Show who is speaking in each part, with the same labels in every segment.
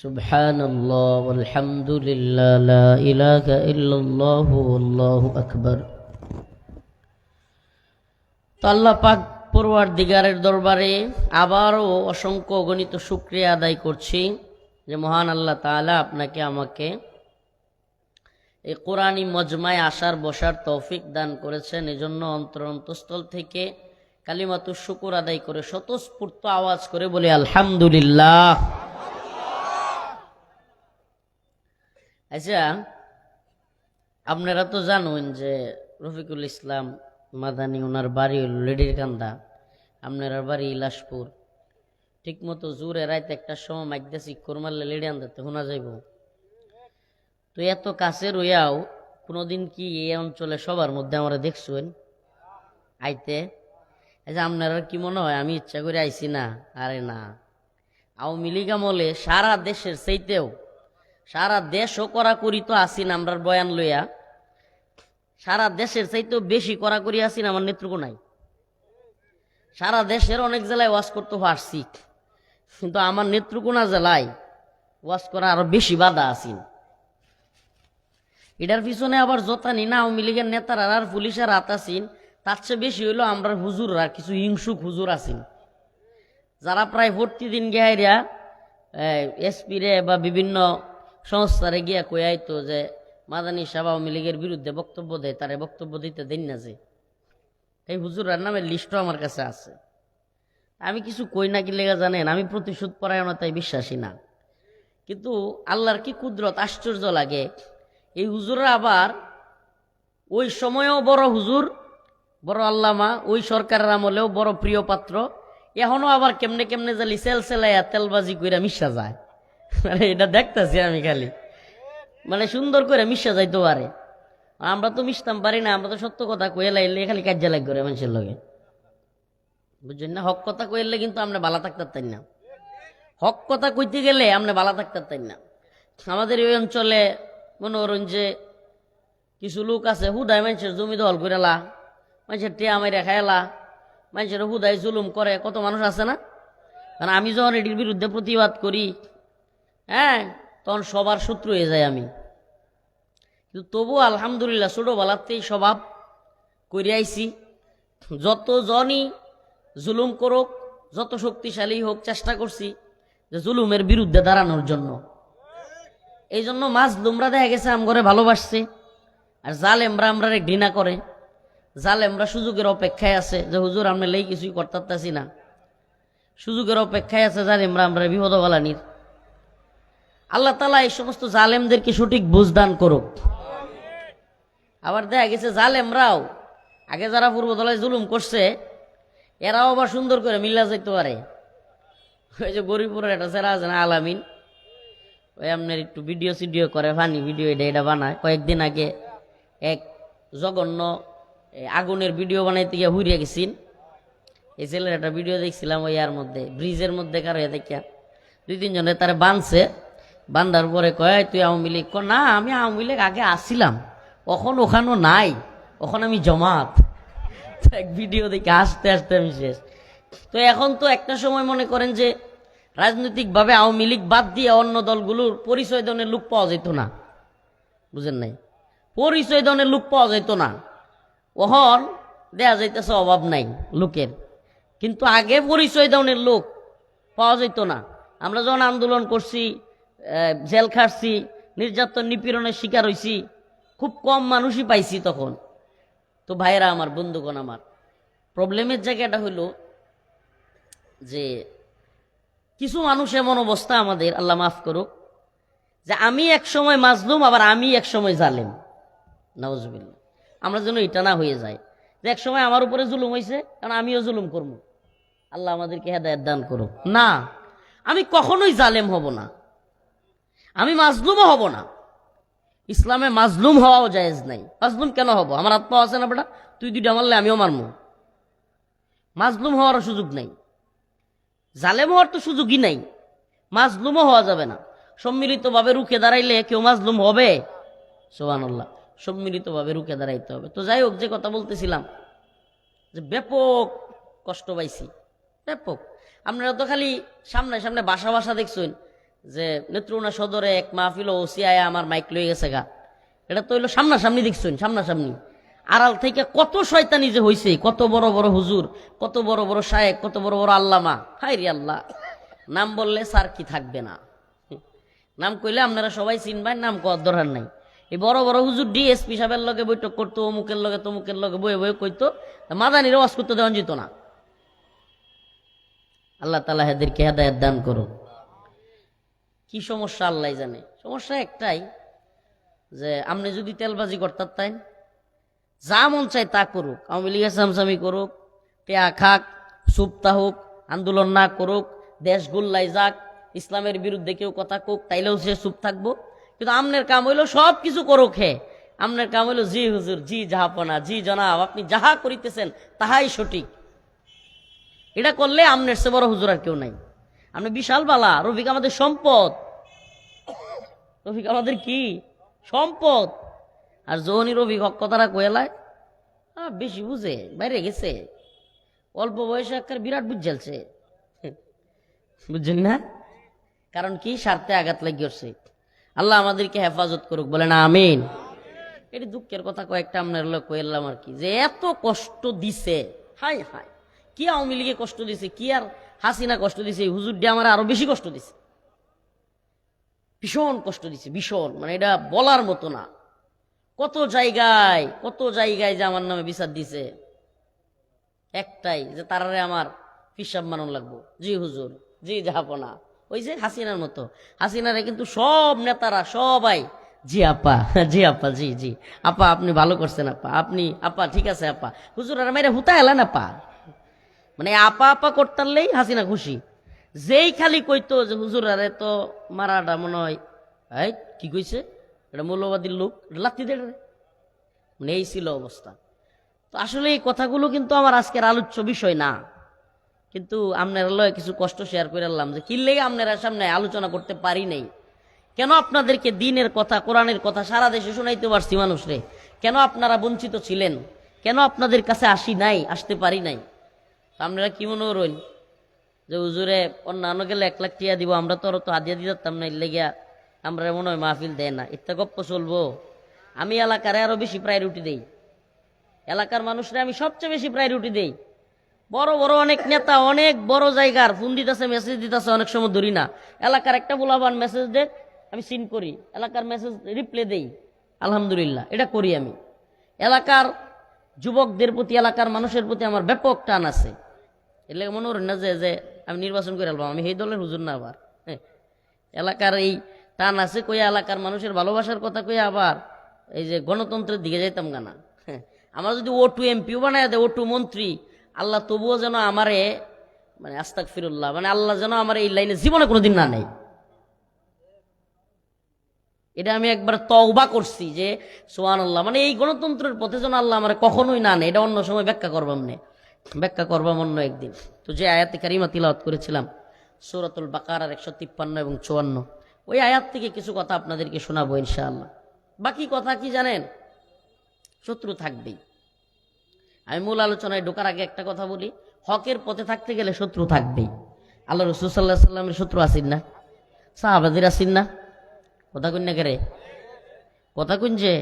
Speaker 1: সুবহানাল্লাহ ওয়ালহামদুলিল্লাহ লা ইলাহা ইল্লাল্লাহ ওয়াল্লাহু আকবার। তো আল্লাহ পাক পরওয়ারদিগারের দরবারে আবারও অসংখ্য অগণিত শুকরিয়া আদায় করছি যে মহান আল্লাহ তাআলা আপনাকে আমাকে এই কোরআনী মজমায় আসার বসার তৌফিক দান করেছেন। এজন্য অন্তরস্থল থেকে কালিমাতুশ শুকর আদায় করে স্বতঃস্ফূর্ত আওয়াজ করে বলি আলহামদুলিল্লাহ। আচ্ছা, আপনারা তো জানেন যে রফিকুল ইসলাম মাদানী ওনার বাড়ি হল লেডির কান্দা, আপনার বাড়ি ইলাসপুর। ঠিক মতো জোরে রাইতে একটা সময় মাইকদাসি কোরমাল্লে লেডি আনতে শোনা যাইব। তো এত কাছে রইয়াও কোনোদিন কি এই অঞ্চলে সবার মধ্যে আমরা দেখছেন আইতে? আচ্ছা, আপনারা কি মনে হয় আমি ইচ্ছা করে আইছি না? আরে না, আওয়ামী লীগ আমলে সারা দেশের চাইতেও সারা দেশও কড়াকড়ি তো আসিন আমরার বয়ান লইয়া, সারা দেশের চাইতেও বেশি কড়াকড়ি আসিন আমার নেত্রকোনায়। সারা দেশের অনেক জেলায় ওয়াজ করতে পারছি, কিন্তু আমার নেত্রকোনা জেলায় ওয়াজ করা আরো বেশি বাধা আসিন। এটার পিছনে আবার যতানি না আওয়ামী লীগের নেতারা আর পুলিশের হাত আসিন, তার চেয়ে বেশি হইলো আমরা হুজুররা কিছু হিংসুক হুজুর আসিন, যারা প্রায় প্রতিদিন গিয়া এসপি রে বা বিভিন্ন সংস্থারে গিয়া কইয়াইতো যে মাদানী সাহেব আওয়ামী লীগের বিরুদ্ধে বক্তব্য দেয়, তারে বক্তব্য দিতে দেন না। যে এই হুজুরার নামের লিস্টও আমার কাছে আছে। আমি কিছু কই না কি লেগা জানেন, আমি প্রতিশোধ পরায়ণতায় বিশ্বাসী না, কিন্তু আল্লাহর কি কুদরত, আশ্চর্য লাগে। এই হুজুররা আবার ওই সময়েও বড় হুজুর, বড় আল্লামা, ওই সরকারের আমলেও বড় প্রিয় পাত্র, এখনো আবার কেমনে কেমনে জালি সেলসেলাইয়া তেলবাজি কইরা মিশা যায়। মানে এটা দেখতেছি আমি খালি, মানে সুন্দর করে মিশা যাইতে পারে। আমরা তো মিশতাম পারি না, আমরা তো সত্য কথা কয়ে লাইলে খালি কাজ্যা লাগ করে মানুষের লগে, বুঝছেন না? হক কথা কইলে কিন্তু আমরা বালা থাকতাম না, হক কথা কইতে গেলে আমরা বালা থাকতাম না। আমাদের এই অঞ্চলে মনে করেন যে কিছু লোক আছে হুদায় মানুষের জমি দখল করে লা, মানুষের টিয়া মাইরা খাইলা, মানুষের হুদায় জুলুম করে, কত মানুষ আছে না? কারণ আমি যখন এটির বিরুদ্ধে প্রতিবাদ করি, হ্যাঁ, তখন সবার শত্রু হয়ে যায় আমি। কিন্তু তবু আলহামদুলিল্লাহ ছোটবেলাতেই স্বভাব করে আইছি, যত জনই জুলুম করুক, যত শক্তিশালী হোক, চেষ্টা করছি যে জুলুমের বিরুদ্ধে দাঁড়ানোর জন্য। এই জন্য মাজলুমরা দেখা গেছে আমগরে ভালোবাসছে, আর জালেমরা আমরারে ঘৃণা করে। জালেমরা সুযোগের অপেক্ষায় আছে যে হুজুর আমরা লেই কিছুই করতেছি না, সুযোগের অপেক্ষায় আছে জালেমরা আমরা বিপদ বালানির। আল্লাহ তাআলা এই সমস্ত জালেমদেরকে সঠিক বুঝদান করুক। আবার দেখা গেছে জালেমরাও আগে যারা পূর্বতলায় জুলুম করছে, এরাও আবার সুন্দর করে মিল্লা যাইতে পারে। ওই যে গরিপুরের একটা ছেড়া আছে না, আলামিন, ওই আপনার একটু ভিডিও সিডিও করে, ফানি ভিডিও এটা বানায়। কয়েকদিন আগে এক জঘন্য আগুনের ভিডিও বানাইতে গিয়ে হুইরে গেছিন। এই ছেলের একটা ভিডিও দেখছিলাম, ওই আর মধ্যে ব্রিজের মধ্যে কারো দেখিয়া 2-3 জনে তারে বাঁধছে। বান্ধার পরে কয় তুই আওয়ামী লীগ? না, আমি আওয়ামী লীগ আগে আসছিলাম, এখন ওখানেও নাই, ওখানে আমি জমাত। এক ভিডিও দেখে হাসতে হাসতে আমি শেষ। তো এখন তো একটা সময় মনে করেন যে রাজনৈতিকভাবে আওয়ামী লীগ বাদ দিয়ে অন্য দলগুলোর পরিচয় দনের লোক পাওয়া যেত না, বুঝেন নাই? পরিচয় দনের লোক পাওয়া যেত না, ওহন দেয়া যাইতেছে অভাব নাই লোকের। কিন্তু আগে পরিচয় দনের লোক পাওয়া যেত না। আমরা যখন আন্দোলন করছি, জেল খাটছি, নির্যাতন নিপীড়নের শিকার হয়েছি, খুব কম মানুষই পাইছি তখন। তো ভাইরা আমার, বন্ধুগণ আমার, প্রবলেমের জায়গাটা হলো যে কিছু মানুষ এমন অবস্থা আমাদের, আল্লাহ মাফ করুক, যে আমি এক সময় মাজলুম, আবার আমি এক সময় জালেম। নাউজুবিল্লাহ, আমরা যেন এটা না হয়ে যায় যে এক সময় আমার উপরে জুলুম হয়েছে কারণ আমিও জুলুম করবো। আল্লাহ আমাদেরকে হেদায়েত দান করুক। না, আমি কখনোই জালেম হব না, আমি মাজলুমও হব না। ইসলামে মাজলুম হওয়াও জায়েজ নাই। মাজলুম কেন হব? আমার আত্মা আছে না বেটা, তুই 2টা মারলে আমিও মারবো। মাজলুম হওয়ার সুযোগ নাই, জালেম হওয়ার তো সুযোগই নাই, মাজলুমও হওয়া যাবে না। সম্মিলিতভাবে রুখে দাঁড়াইলে কেউ মাজলুম হবে? সুবহানাল্লাহ, সম্মিলিতভাবে রুখে দাঁড়াইতে হবে। তো যাই হোক, যে কথা বলতেছিলাম যে ব্যাপক কষ্ট পাইছি, ব্যাপক। আপনারা তো খালি সামনে সামনে বাসা বাসা দেখছেন, যে নেত্রকোনা সদরে এক মাহফিল ওসি আয়া আমার মাইক লয়ে গেছে গা, এটা তো হইলো সামনাসামনি দেখছেন, সামনাসামনি। আড়াল থেকে কত শয়তানি যে হইছে, কত বড় বড় হুজুর, কত বড় বড় শায়েক, কত বড় বড় আল্লামা। হাই রে আল্লাহ, নাম বললে স্যার কি থাকবে না, নাম কইলে আপনারা সবাই চিনবেন, নাম কর দরকার নাই। এই বড় বড় হুজুর ডিএসপি সাহেবের লগে বৈঠক করতো, অমুকের লগে তমুকের লগে বয়ে বয়ে কইতো, মাদানির ওয়াজ করতে দেওয়া যেত না। আল্লাহ তাআলা এদেরকে হেদায়েত দান করুন। কি সমস্যা আল্লাহ জানে। সমস্যা একটাই, যে আপনি যদি তেলবাজি করতে তাই যা মন চাই তা করুক, আওয়ামী লীগের চামচামি করুক, টেয়া খাক, সুপ্তা হোক, আন্দোলন না করুক, দেশ গুল্লাই যাক, ইসলামের বিরুদ্ধে কেউ কথা কোক, তাইলেও সে চুপ থাকবো। কিন্তু আমনের কাম হইলো সব কিছু করুক হে, আমনের কাম হইলো জি হুজুর, জি জাহাপনা, জি জনাব, আপনি যাহা করিতেছেন তাহাই সঠিক। এটা করলে আমনের সে বড় হুজুর আর কেউ নাই। আপনি বিশাল বালা, রফিক আমাদের সম্পদ, রফিক আমাদের কি সম্পদ। আর যখনই রফিক হক কথাটা কয়েলায় বেশি বুঝে, বাইরে গেছে, অল্প বয়সে একটা বিরাট বুঝালছে, বুঝছেন না? কারণ কি, স্বার্থে আঘাত লাগিয়েছে। আল্লাহ আমাদেরকে হেফাজত করুক, বলে না আমিন। এটি দুঃখের কথা কয়েকটা আপনার লোক কইলাম আর কি, যে এত কষ্ট দিছে, হাই হাই, কি আওয়ামী লীগে কষ্ট দিছে, কি আর হাসিনা কষ্ট দিছে, হুজুর দিয়ে আমার আরো বেশি কষ্ট দিছে, ভীষণ কষ্ট দিছে, ভীষণ, মানে এটা বলার মতো না। কত জায়গায় কত জায়গায় যে আমার নামে বিচার দিছে, একটাই যে তারারে আমার হিসাব মানন লাগবো, জি হুজুর, জি জাহাপনা, ওই যে হাসিনার মতো। হাসিনারে কিন্তু সব নেতারা সবাই জি আপা, জি আপা, জি জি আপা, আপনি ভালো করছেন আপা, আপনি আপা ঠিক আছে আপা, হুজুর আর মেরে হুতা এলেন আপা, মানে আপা আপা করতারলেই হাসিনা খুশি। যেই খালি কইতো যে হুজুর আরে তো মারাটা মনে হয়, এই কি কইছে, এটা মৌলবাদীর লোক, লাত্তি দে, মানে এই ছিল অবস্থা। তো আসলে এই কথাগুলো কিন্তু আমার আজকের আলোচ্য বিষয় না, কিন্তু আপনারা লয় কিছু কষ্ট শেয়ার করে আনলাম, যে কি লেগে আপনারা সামনে আলোচনা করতে পারি নাই, কেন আপনাদেরকে দিনের কথা, কোরআনের কথা সারা দেশে শোনাইতে পারছি মানুষরে, কেন আপনারা বঞ্চিত ছিলেন, কেন আপনাদের কাছে আসি নাই, আসতে পারি নাই। আপনারা কি মনে করেন যে হুজুরে অন্যান্য গেলে 1 লাখ টিয়া দিব, আমরা তো আদিয়া দিতাম না, লেগিয়া আমরা মনে হয় মাহফিল দেয় না, ইত্যা গপ্প চলবো। আমি এলাকারে আরো বেশি প্রায়োরিটি দেই, এলাকার মানুষরা আমি সবচেয়ে বেশি প্রায়োরিটি দেই। বড় বড় অনেক নেতা, অনেক বড় জায়গার ফোন দিতেছে, মেসেজ দিতেছে, অনেক সময় ধরি না। এলাকার একটা বলাবান মেসেজ দেখ, আমি সিন করি, এলাকার মেসেজ রিপ্লাই দেই, আলহামদুলিল্লাহ, এটা করি আমি। এলাকার যুবকদের প্রতি, এলাকার মানুষের প্রতি আমার ব্যাপক টান আছে। এর মনে করেন না যে আমি নির্বাচন করে আলবাম, আমি এই দলের হুজুর না। আবার এলাকার এই টান আছে কইয়া, এলাকার মানুষের ভালোবাসার কথা কইয়া আবার এই যে গণতন্ত্রের দিকে যাইতাম গানা। আমার যদি O2 এমপিও বানায় দেয়, O2 মন্ত্রী, আল্লাহ তবুও যেন আমারে, মানে আস্তাগফিরুল্লাহ, মানে আল্লাহ যেন আমার এই লাইনে জীবনে কোনোদিন না নেই। এটা আমি একবার তওবা করছি যে সুবহানাল্লাহ, মানে এই গণতন্ত্রের পথে যেন আল্লাহ আমার কখনোই না নেই। এটা অন্য সময় ব্যাখ্যা করবাম অন্য একদিন। তো যে আয়াতে কারিমা তিলাওয়াত করেছিলাম সূরাতুল বাকারার 153 এবং 54, ওই আয়াত থেকে কিছু কথা আপনাদেরকে শোনাবো ইনশাআল্লাহ। বাকি কথা কি জানেন, শত্রু থাকবেই। আমি মূল আলোচনায় ঢোকার আগে একটা কথা বলি, হকের পথে থাকতে গেলে শত্রু থাকবেই। আল্লাহ রাসূল সাল্লাল্লাহু আলাইহি সাল্লামের শত্রু আছেন না, সাহাবাদের আছেন না, কথা কইন না কেরে, কথা কইন যে,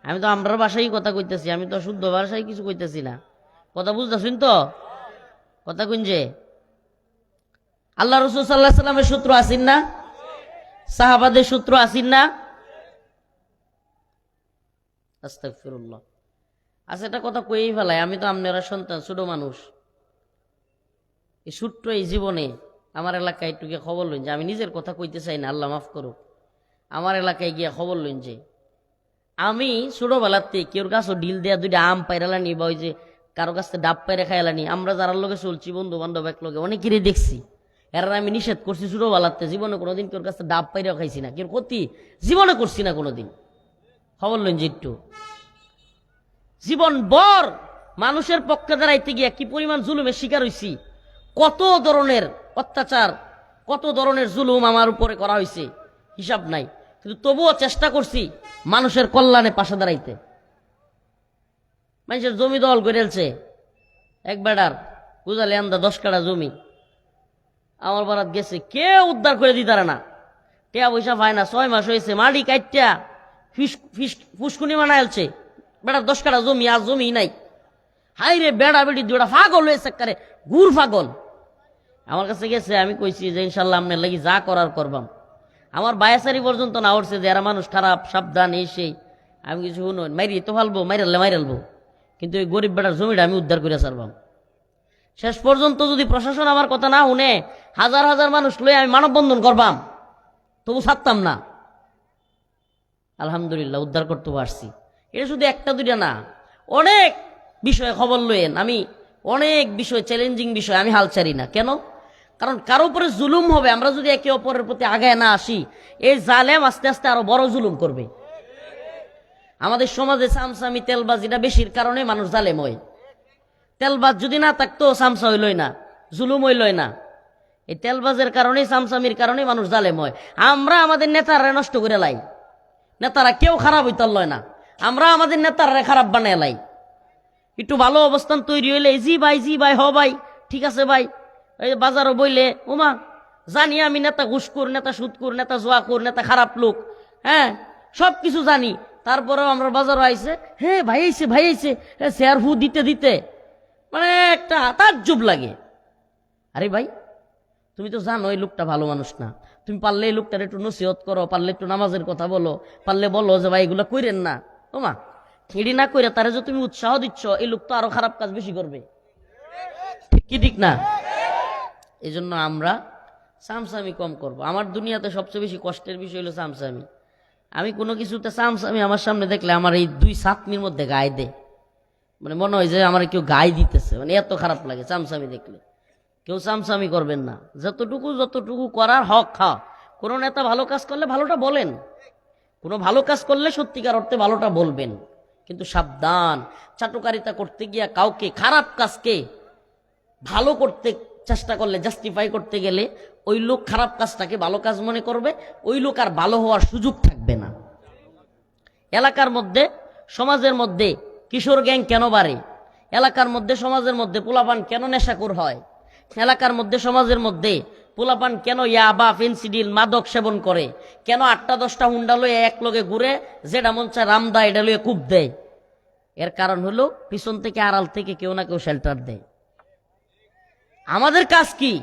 Speaker 1: আমি তো আমরার ভাষায় কথা কইতেছি, আমি তো শুদ্ধ ভাষায় কিছু কইতেছি না, কথা বুঝতেছেন তো, কথা কইন যে। আল্লাহ রাসূল সাল্লাল্লাহু আলাইহি সাল্লামের শত্রু আছেন না, সাহাবাদের শত্রু আছেন না, আস্তাগফিরুল্লাহ। আচ্ছা, এটা কথা কইই ফেলাই, আমি তো আপনারা সন্তান, ছোট মানুষ, এই ছোট্ট এই জীবনে আমার এলাকায় একটু গিয়ে খবর লইন যে, আমি নিজের কথা কইতে চাই না, আল্লাহ মাফ করুক, আমার এলাকায় গিয়া খবর লইন যে আমি ছোটবেলাতে কেউর কাছে ডিল দেয়া 2টা আম পাইরালানি, বা ওই যে কারো কাছে ডাব পাইরে খাইলানি, আমরা যারা লোকে চলছি বন্ধু বান্ধব এক লোকে অনেকেরই দেখছি, এরা আমি নিষেধ করছি ছোটবেলাতে, জীবনে কোনোদিন কেউর কাছে ডাব পাইরেও খাইছি না, কেউ ক্ষতি জীবনে করছি না কোনোদিন। খবর লইন যে একটু, জীবন বর মানুষের পক্ষে দাঁড়াইতে গিয়া কি পরিমাণ জুলুমের শিকার হইছি, কত ধরনের অত্যাচার, কত ধরনের জুলুম আমার উপরে করা হয়েছে, হিসাব নাই। কিন্তু তবুও চেষ্টা করছি মানুষের কল্যাণে পাশে দাঁড়াইতে। মানুষের জমি দল করেছে, এক বেড়ার বুঝালে আন্দা 10 কাঠা জমি আমার বারাত গেছে, কেউ উদ্ধার করে দিতারে না, টিয়া পয়সা পায় না, 6 মাস হয়েছে, মাটি কাইটা ফুসকুনি বানাইছে, বেড়ার 10 কাঠা জমি, আর জমি নাই। হাই রে বেড়া বেড়ি দুটা পাগল হয়েছে, একেবারে গুড় পাগল। আমার কাছে গেছে, আমি কইছি যে ইনশাল্লাহ আপনার লাগি যা করার করবাম। আমার 22 পর্যন্ত না উঠছে যে এরা মানুষ খারাপ, সাবধান, এই সেই। আমি কিছু শুনুন, মাইরি তো ফালবো, মাইরালবো, কিন্তু ওই গরিব বেড়ার জমিটা আমি উদ্ধার করে ছাড়বাম। শেষ পর্যন্ত যদি প্রশাসন আমার কথা না শুনে, হাজার হাজার মানুষ লয়ে আমি মানববন্ধন করবাম, তবু ছাড়তাম না। আলহামদুলিল্লাহ উদ্ধার করতে পারছি। এটা শুধু একটা দুইটা না, অনেক বিষয়ে খবর লইয়েন। আমি অনেক বিষয়, চ্যালেঞ্জিং বিষয় আমি হাল ছাড়ি না। কেন? কারণ কারো উপরে জুলুম হবে, আমরা যদি একে অপরের প্রতি আগায় না আসি, এই জালেম আস্তে আস্তে আরো বড় জুলুম করবে। আমাদের সমাজে সামসামি তেলবাজিটা বেশির কারণে মানুষ জালেম হয়। তেলবাজ যদি না থাকতো সামসা হইলই না, জুলুম হইলই না। এই তেলবাজের কারণে, সামসামির কারণে মানুষ জালেম হয়। আমরা আমাদের নেতারা নষ্ট করে লাই, নেতারা কেউ খারাপ হইতে লয় না, আমরা আমাদের নেতারা খারাপ বানায় লাই। একটু ভালো অবস্থান তৈরি হইলে জি ভাই হ ভাই, ঠিক আছে ভাই। এই বাজারও বইলে, ওমা জানি আমি নেতা ঘুষখোর, নেতা সুদখোর, নেতা জুয়াখোর, নেতা খারাপ লোক, হ্যাঁ সব কিছু জানি। তারপরেও আমরা বাজারও আইছে, হ্যাঁ ভাই আইছে শেয়ার ফু দিতে দিতে মানে একটা তাজ্জুব লাগে। আরে ভাই, তুমি তো জানো এই লোকটা ভালো মানুষ না, তুমি পারলে এই লোকটার একটু নসিহত করো, পারলে একটু নামাজের কথা বলো, পারলে বলো যে ভাই এগুলো কইরেন না। ওমা খিড়ি না কইরা তারে যে তুমি উৎসাহ দিচ্ছ, এই লোক তো আরো খারাপ কাজ বেশি করবে। ঠিক কি ঠিক না? এই জন্য আমরা সামসামি কম করব। আমার দুনিয়াতে সবচেয়ে বেশি কষ্টের বিষয় হলো সামসামি। আমি কোনো কিছুতে সামসামি আমার সামনে দেখলে আমার এই 2 সাতনির মধ্যে গায়ে দে, মানে মনে হয় যে আমার কেউ গায়ে দিতেছে, মানে এত খারাপ লাগে সামসামি দেখলে। কেউ সামসামি করবেন না, যতটুকু করার হক খাও। কোনো নেতা ভালো কাজ করলে ভালোটা বলেন, কোনো ভালো কাজ করলে সত্যিকার অর্থে ভালোটা বলবেন, কিন্তু সাবধান, চাটুকারিতা করতে গিয়া কাউকে খারাপ কাজকে ভালো করতে চেষ্টা করলে, জাস্টিফাই করতে গেলে ওই লোক খারাপ কাজটাকে ভালো কাজ মনে করবে, ওই লোক আর ভালো হওয়ার সুযোগ থাকবে না। এলাকার মধ্যে, সমাজের মধ্যে কিশোর গ্যাং কেন বাড়ে, এলাকার মধ্যে সমাজের মধ্যে পোলাপান কেন নেশাখোর হয়, এলাকার মধ্যে সমাজের মধ্যে পোলাপান কেন ইয়াবা, ফেন্সিডিল, মাদক সেবন করে, কেন 8টা-10টা হুন্ডা লয়ে এক লগে ঘুরে, যেটা মন চায় রামদা এটা লয়ে কূপ দেয়, এর কারণ হলো পিছন থেকে আড়াল থেকে কেউ না কেউ শেল্টার দেয়। আমাদের কাজ কি?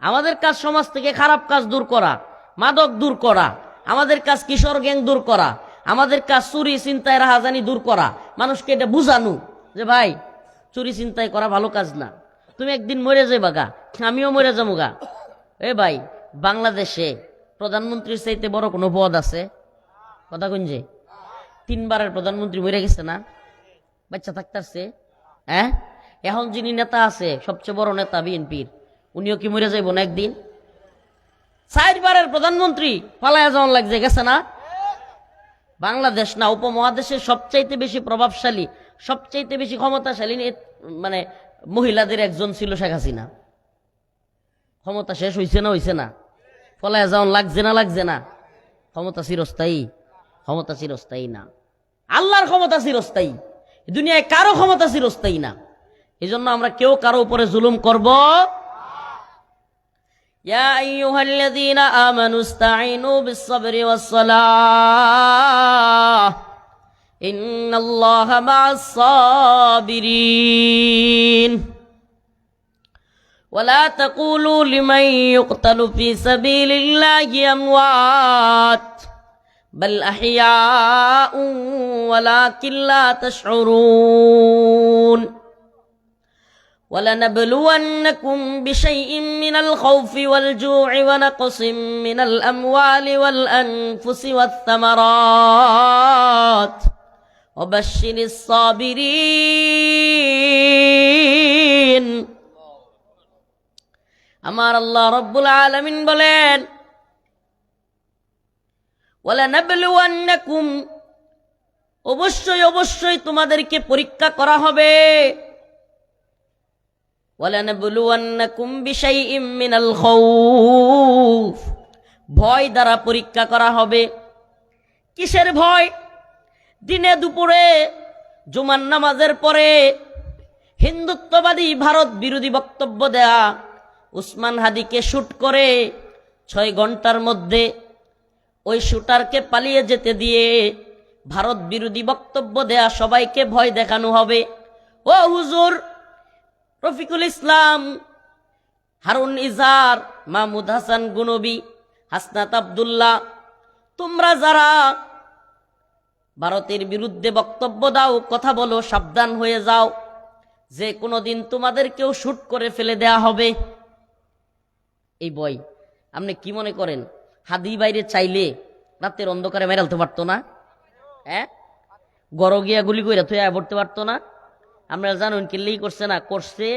Speaker 1: আমাদের কাজ সমাজ থেকে খারাপ কাজ দূর করা, মাদক দূর করা। আমাদের কাজ কিশোর গ্যাং দূর করা। আমাদের কাজ চুরি চিন্তায় রাহাজানি দূর করা, মানুষকে এটা বুঝানো যে ভাই চুরি চিন্তায় করা ভালো কাজ না, তুমি একদিন মরে যাইবা গা, আমিও মরে যাবো গা। এ ভাই, বাংলাদেশে প্রধানমন্ত্রীর চাইতে বড় কোনো পদ আছে? কথা কোন যে 3 বারের প্রধানমন্ত্রী মরে গেছে না, বাচ্চা থাকতেছে। হ্যাঁ, এখন যিনি নেতা আছে, সবচেয়ে বড় নেতা বিএনপির, উনিও কি মরে যাইব না একদিন? 4 বারের প্রধানমন্ত্রী পালায়া যাওয়ার লাগছে, গেছে না? বাংলাদেশ না উপমহাদেশের সবচাইতে বেশি প্রভাবশালী, সবচাইতে বেশি ক্ষমতাশালী মানে মহিলাদের একজন ছিল শেখ হাসিনা। ক্ষমতা শেষ হইছে না? পালায়া যাওয়ার লাগছে না? ক্ষমতা চিরস্থায়ী? ক্ষমতা চিরস্থায়ী না। আল্লাহর ক্ষমতা চিরস্থায়ী, দুনিয়ায় কারো ক্ষমতা চিরস্থায়ী না। এই জন্য আমরা কেউ কারো উপরে জুলুম করব। ইয়া আইয়ুহাল্লাযীনা আমানু ইসতাঈনু বিস-সাবরি ওয়াস-সালাহ ইন্নাল্লাহা মা'আস-সাবিরিন ওয়ালা তাকুলু লিমান ইউকতালু ফী সাবিলিল্লাহি আমওয়াত বাল আহইয়াউ ওয়ালাকিন লা তাশউরুন وَلَنَبْلُوَنَّكُمْ بِشَيْءٍ مِّنَ الْخَوْفِ وَالْجُوعِ وَنَقْصٍ مِّنَ الْأَمْوَالِ وَالْأَنفُسِ وَالثَّمَرَاتِ وَبَشِّرِ الصَّابِرِينَ আমার আল্লাহ রব্বুল আলামিন বলেন, وَلَنَبْلُوَنَّكُمْ অবশ্যই তোমাদেরকে পরীক্ষা করা হবে। وَلَنَبْلُوَنَّكُمْ بِشَيْءٍ مِّنَ الْخَوْفِ ভয় দ্বারা পরীক্ষা করা হবে। কিসের ভয়? দিনে দুপুরে জুমার নামাজের পরে হিন্দুত্ববাদী ভারত বিরোধী বক্তব্য দেয়া উসমান হাদিকে শুট করে 6 ঘন্টার মধ্যে ওই শুটারকে পালিয়ে যেতে দিয়ে ভারত বিরোধী বক্তব্য দেয়া সবাইকে ভয় দেখানো হবে। ও হুজুর রফিকুল ইসলাম, হারুন ইজার, মাহমুদ হাসান গুনবি, হাসনাত আব্দুল্লাহ, তোমরা যারা ভারতের বিরুদ্ধে বক্তব্য দাও, কথা বলো, সাবধান হয়ে যাও, যে কোনোদিন তোমাদেরকেও শুট করে ফেলে দেয়া হবে। এই ভয় আপনি কি মনে করেন হাদি বাইরে চাইলে রাতের অন্ধকারে মেরালতে পারতো না? হ্যাঁ, গড় গিয়া গুলি কইরা তুই পড়তে পারতো না? আমরা জানুন কিল্লেই করছে না, করছে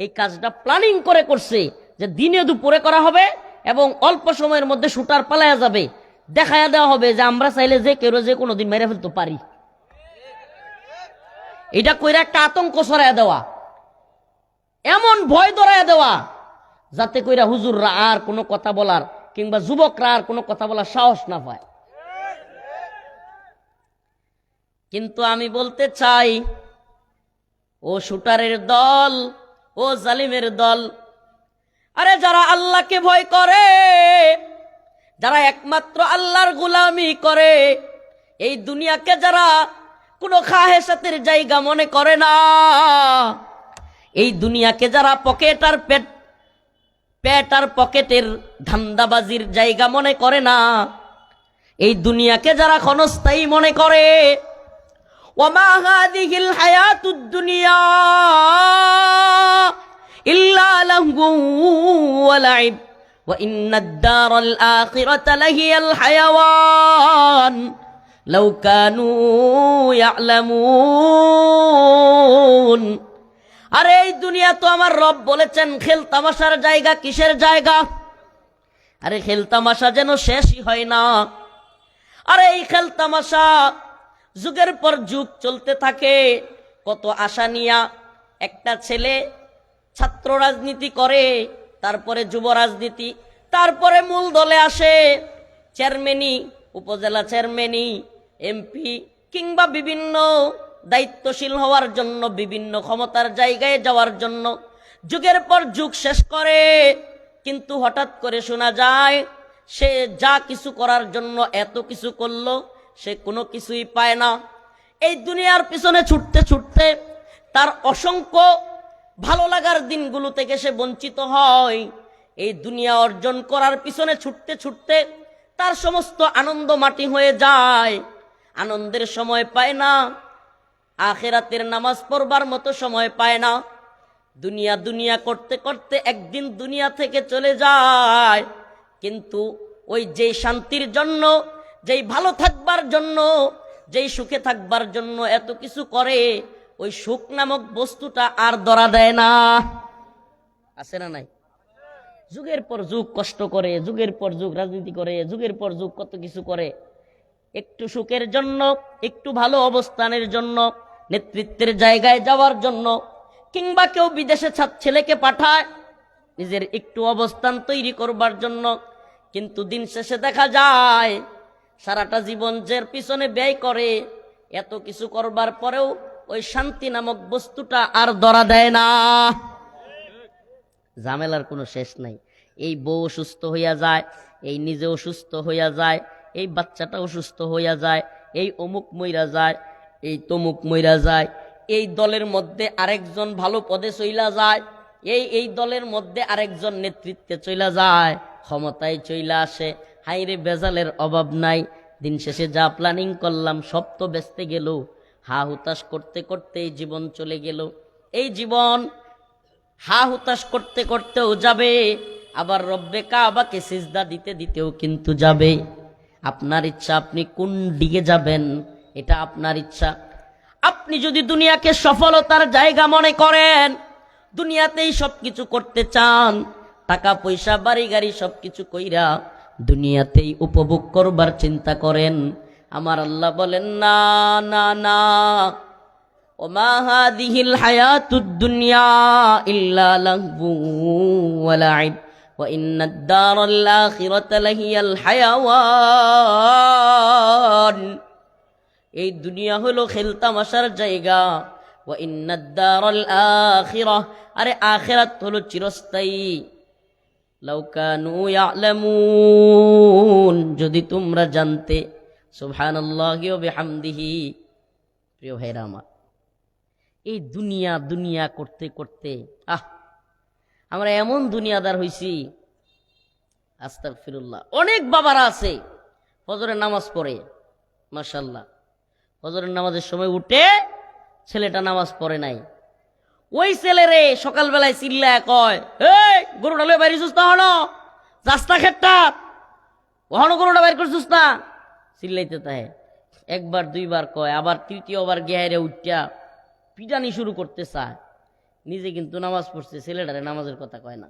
Speaker 1: এই কাজটা প্ল্যানিং করে করছে যে দিনে দুপুরে করা হবে এবং অল্প সময়ের মধ্যে শুটার পালায়া যাবে, দেখায়া দেওয়া হবে যে আমরা চাইলে যে কেউ যে কোনোদিন মেরে ফেলতে পারি। এটা কইরা একটা আতঙ্ক ছড়াইয়া দেওয়া, এমন ভয় ধরাইয়া দেওয়া যাতে কইরা হুজুররা আর কোনো কথা বলার কিংবা যুবকরা আর কোনো কথা বলার সাহস না পায়। কিন্তু আমি বলতে চাই, ও শুটারের দল, ও জালিমের দল, আরে যারা আল্লাহকে ভয় করে, যারা একমাত্র আল্লাহর গোলামি করে, এই দুনিয়াকে যারা কোনো খাহেসাতের জায়গা মনে করে না, এই দুনিয়াকে যারা পকেট আর পেট আর পকেটের ধান্দাবাজির জায়গা মনে করে না, এই দুনিয়াকে যারা ক্ষণস্থায়ী মনে করে, ওয়ামা হাযিহিল হায়াতুদ দুনিয়া ইল্লা লাহু ওয়া লাইব ওয়া ইন্নাদ দারাল আখিরাতা লাহিয়াল হায়াওয়ান লাউ কানু ইয়ালামুন। আরে এই দুনিয়া তো আমার রব বলেছেন খেল তামাশার জায়গা। কিসের জায়গা? আরে খেল তামাশা যেন শেষই হয় না। আরে এই খেল তামাশা যুগের পর যুগ চলতে থাকে। কত আশা নিয়া একটা ছেলে ছাত্র রাজনীতি করে, তারপরে যুব রাজনীতি, তারপরে মূল দলে আসে, চেয়ারম্যানি, উপজেলা চেয়ারম্যানি, এমপি কিংবা বিভিন্ন দায়িত্বশীল হওয়ার জন্য, বিভিন্ন ক্ষমতার জায়গায় যাওয়ার জন্য যুগের পর যুগ শেষ করে। কিন্তু হঠাৎ করে শোনা যায় সে যা কিছু করার জন্য এত কিছু করলো, সে কোনো কিছুই পায় না। এই দুনিয়ার পিছনে ছুটতে ছুটতে তার অসংখ্য ভালো লাগার দিনগুলো থেকে সে বঞ্চিত হয়। এই দুনিয়া অর্জন করার পিছনে ছুটতে ছুটতে তার সমস্ত আনন্দ মাটি হয়ে যায়, আনন্দের সময় পায় না, আখিরাতের নামাজ পড়বার মতো সময় পায় না। দুনিয়া দুনিয়া করতে করতে একদিন দুনিয়া থেকে চলে যায়। কিন্তু ওই যেই শান্তির জন্য, যেই ভালো থাকবার জন্য, যেই সুখে থাকবার জন্য এত কিছু করে, ওই সুখ নামক বস্তুটা আর ধরা দেয় না। আছে না নাই? যুগের পর যুগ কষ্ট করে, যুগের পর যুগ রাজনীতি করে, যুগের পর যুগ কত কিছু করে, একটু সুখের জন্য, একটু ভালো অবস্থানের জন্য, নেতৃত্বের জায়গায় যাওয়ার জন্য, কিংবা কেউ বিদেশে ছেলেকে পাঠায় নিজের একটু অবস্থান তৈরি করবার জন্য। কিন্তু দিন শেষে দেখা যায় সারাটা জীবন যার পিছনে ব্যয় করে, এত কিছু করবার পরেও ওই শান্তি নামক বস্তুটা আর ধরা দেয় না। ঝামেলার কোনো শেষ নাই। এই বউ অসুস্থ হইয়া যায়, এই নিজে অসুস্থ হইয়া যায়, এই বাচ্চাটা অসুস্থ হইয়া যায়, এই অমুক মইরা যায়, এই তমুক মইরা যায়, এই দলের মধ্যে আরেকজন ভালো পদে চইলা যায়, এই দলের মধ্যে আরেকজন নেতৃত্বে চইলা যায়, ক্ষমতায় চইলা আসে। হাইরে বেজালের অভাব নাই। দিন শেষে যা প্ল্যানিং করলাম সব তো বেচতে গেল, হা হুতাশ করতে করতে এই জীবন চলে গেল। এই জীবন হা হুতাশ করতে করতেও যাবে, আবার রব্বে কাবাকে সিজদা দিতে দিতেও কিন্তু যাবে। আপনার ইচ্ছা আপনি কোন দিকে যাবেন, এটা আপনার ইচ্ছা। আপনি যদি দুনিয়াকে সফলতার জায়গা মনে করেন, দুনিয়াতেই সবকিছু করতে চান, টাকা পয়সা বাড়ি গাড়ি সবকিছু কইরা দুনিয়াতেই উপভোগ করবার চিন্তা করেন, আমার আল্লাহ বলেন না না না, ওমা হাদিহিল হায়াতুদ দুনিয়া ইল্লা লাহবু ওয়া লাইব ওয়া ইন্নাদ দারাল আখিরাতা লাহিয়াল হায়াওয়ান। এই দুনিয়া হলো খেলতামাশার জায়গা। ওয়া ইন্নাদ দারাল আখিরাহ, আরে আখিরাত হলো চিরস্থায়ী। লাউ কানু ইয়ালামুন, যদি তোমরা জানতে। সুবহানাল্লাহি ওয়া বিহামদিহি। প্রিয় ভাইরা আমার, এই দুনিয়া দুনিয়া করতে করতে আমরা এমন দুনিয়াদার হইছি, আস্তাগফিরুল্লাহ। অনেক বাবারা আছে ফজরের নামাজ পড়ে, মাশাআল্লাহ, ফজরের নামাজের সময় উঠে ছেলেটা নামাজ পড়ে নাই, ওই ছেলেরে সকালবেলায় চিল্লায় কয়, এই গরুটা লয়ে বাইরে সুস্থ হনো, রাস্তা খেটটা ওহনো গরুটা বাইর করছিস না, চিল্লাইতে তাহে। একবার দুইবার কয়, আবার তৃতীয়বার গেহাইরে উঠা পিটানি শুরু করতে চায়। নিজে কিন্তু নামাজ পড়ছে, ছেলেটারে নামাজের কথা কয় না।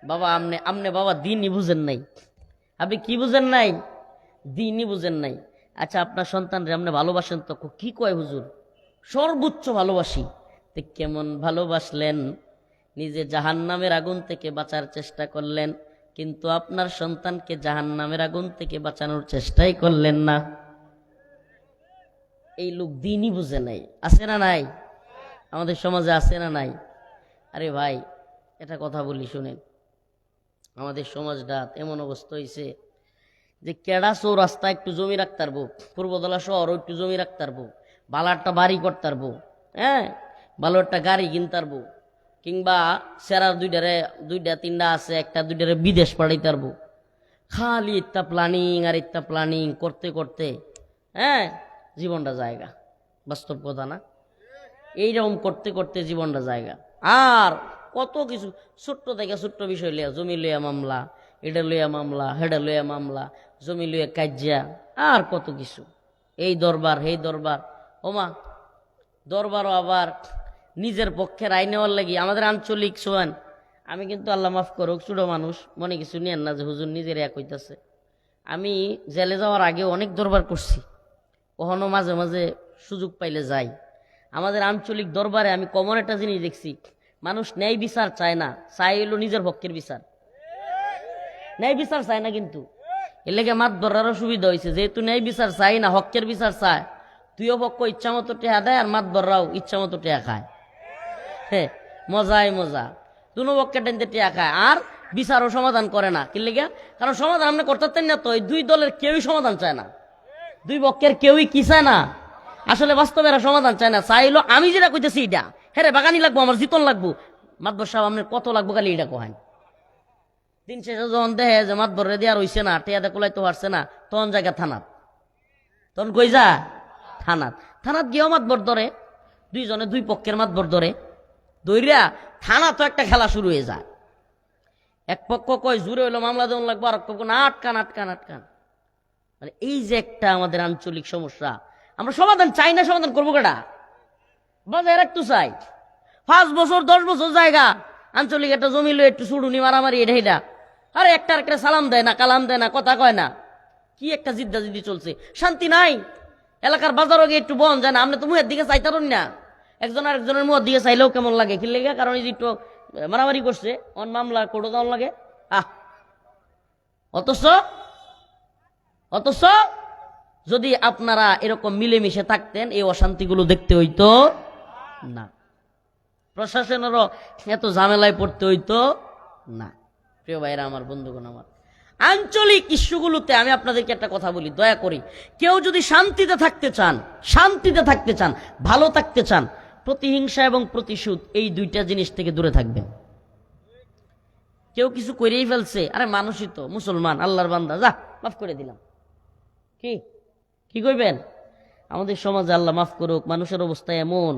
Speaker 1: বাবা আমনে বাবা দিনই বুঝেন নাই। আপনি কি বুঝেন নাই? দিনই বুঝেন নাই। আচ্ছা, আপনার সন্তানরে আপনি ভালোবাসেন তো? কি কয় হুজুর? সর্বোচ্চ ভালোবাসি। তো কেমন ভালোবাসলেন? নিজে জাহান্নামের আগুন থেকে বাঁচার চেষ্টা করলেন, কিন্তু আপনার সন্তানকে জাহান্নামের আগুন থেকে বাঁচানোর চেষ্টাই করলেন না। এই লোক দিনই বুঝে নাই। আছে না নাই? আমাদের সমাজে আছে না নাই? আরে ভাই, এটা কথা বলি শুনেন, আমাদের সমাজটা এমন অবস্থা হয়েছে যে কেডা চৌরাস্তা একটু জমি রাখতে পারবো, পূর্বদলা শহরও একটু জমি রাখতে পারবো, ভালো একটা বাড়ি করতে পারবো, হ্যাঁ, ভালো একটা গাড়ি কিনতে পারবো, কিংবা সেরার দুইটা তিনটা আছে, একটা দুইটারে বিদেশ পাঠাইতে পারবো। খালি ইত্যা প্ল্যানিং আর ইত্যা প্ল্যানিং করতে করতে হ্যাঁ জীবনটা জায়গা। বাস্তব কথা না? এইরকম করতে করতে জীবনটা জায়গা। আর কত কিছু ছোট্ট থেকে ছোট্ট বিষয় লইয়া, জমি লইয়া মামলা, এটা লইয়া মামলা, হেডা লইয়া মামলা, জমি লইয়া কাজিয়া, আর কত কিছু। এই দরবার এই দরবার, ওমা দরবারও আবার নিজের পক্ষের আইন নেওয়ার লাগি। আমাদের আঞ্চলিক শোয়ান, আমি কিন্তু আল্লাহ মাফ করুক ছোট মানুষ, মনে কিছু নিয়েন না যে হুজুর নিজের এক হইতেছে। আমি জেলে যাওয়ার আগে অনেক দরবার করছি, কখনো মাঝে মাঝে সুযোগ পাইলে যাই। আমাদের আঞ্চলিক দরবারে আমি কমন একটা জিনিস দেখছি, মানুষ ন্যায় বিচার চায় না, চাই হইল নিজের পক্ষের বিচার। ন্যায় বিচার চায় না, কিন্তু এর লেগে মাতবরারও সুবিধা হয়েছে, যেহেতু ন্যায় বিচার চাই না, হকের বিচার চায়, তুইও পক্ষ ইচ্ছা মতো টেহা দেয় আর মাতবররাও ইচ্ছা মতো টেহা খায়। হ্যাঁ, মজাই মজা, দুনো পক্ষে টেনতে টেহা খায়, আর বিচারও সমাধান করে না। কি লেগে? কারণ সমাধান আপনি করতেন না তো, এই দুই দলের কেউই সমাধান চায় না, দুই পক্ষের কেউই কি চায় না, আসলে বাস্তবে এরা সমাধান চায় না। চাইলো আমি যেটা কইতেছি এটা, হ্যাঁ বাগানি লাগবো, আমার জিতন লাগবো, মাতবর সাহেব আপনার কত লাগবো খালি এটা কোহান। দিন শেষে যখন দেখে যে মাতবর রেদি আর হইছে না, টেয়াদা কোলাই তো পারছে না, তখন জায়গা থানাত, তখন কই যা থানাত। থানাত গিয়েও মাতবর ধরে, দুইজনে দুই পক্ষের মাতবর ধরে, দৈরিয়া থানা তো একটা খেলা শুরু হয়ে যায়। এক পক্ষ কয় জুড়ে হইলো মামলা দেওয়ান লাগবো, আর এক পক্ষ না আটকান আটকান আটকান। মানে এই যে একটা আমাদের আঞ্চলিক সমস্যা, আমরা সমাধান চাই না, সমাধান করবো কেটা? বাজায় রাখতে চাই। 5 বছর 10 বছর জায়গা আঞ্চলিক একটা জমি লো একটু সুড়ুনি মারামারি এটা এটা, আরে একটা একটা সালাম দেয় না, কালাম দেয় না, কথা কয় না, কি একটা জিদ্দা জিদ্দি চলছে, শান্তি নাই। এলাকার বাজারও গিয়ে একটু বন যায় না, আপনি তো মুহের দিকে চাইতারুন না, একজন আরেকজনের মুহের দিকে চাইলেও কেমন লাগে, কি লেগে? কারণ এই যে একটু মারামারি করছে, অন মামলা কোর্টে দেওয়ান লাগে। অথচ অথচ যদি আপনারা এরকম মিলেমিশে থাকতেন, এই অশান্তিগুলো দেখতে হইতো না, প্রশাসনেরও এত ঝামেলায় পড়তে হইতো না। প্রিয় ভাইরা আমার, বন্ধুগণ আমার, আঞ্চলিক ইস্যুগুলোতে আমি আপনাদেরকে একটা কথা বলি, দয়া করি কেউ যদি শান্তিতে থাকতে চান, ভালো থাকতে চান, প্রতিহিংসা এবং প্রতিশোধ এই দুইটা জিনিস থেকে দূরে থাকবেন। কেউ কিছু করেই ফেলছে, আরে মানুষই তো, মুসলমান, আল্লাহর বান্দা, যা মাফ করে দিলাম, কি কইবেন? আমাদের সমাজে আল্লাহ মাফ করুক, মানুষের অবস্থা এমন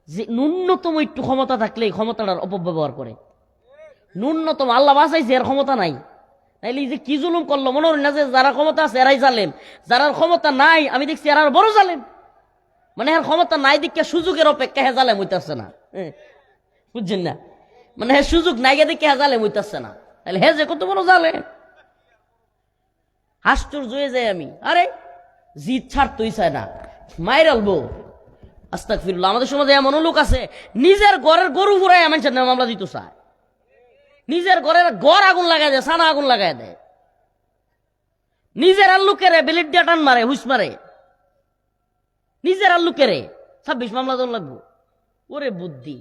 Speaker 1: যে ন্যূনতম একটু ক্ষমতা থাকলে ক্ষমতাটার অপব্যবহার করে। ন্যূনতম, আল্লাহ বাঁচাইছে, এর ক্ষমতা নাই, তাইলে যে কি জুলুম করলো, মনে হয় না যে যারা ক্ষমতা আছে এরাই জালেম, যারা ক্ষমতা নাই আমি দেখছি এরা বড় জালেম। মানে এর ক্ষমতা নাই দেখে সুযোগের অপেক্ষা হে জালেম হইতেছে না, বুঝছেন না? মানে হে সুযোগ নাই দেখে হে জালেম হইতেছে না, তাহলে হে যে কত বড় জালেম। আশ্চর্য হয়ে যায় আমি, আরে জিদ ছাড়তেই চায় না, মায়ের আলবো। আস্তাগফিরুল্লাহ। আমাদের সমাজে এমন লোক আছে, নিজের ঘরের গরু ফুরাই মানুষের নামে মামলা দিতে চায়, নিজের ঘরের ঘর আগুন লাগাই দেয়, সানা আগুন লাগাই দেয়, নিজের আল্লুকেরে বেলিট দিয়ে টান মারে, হুইস মারে, নিজের আল্লুকেরে 26 মামলা দেওয়া লাগবো। ওরে বুদ্ধি,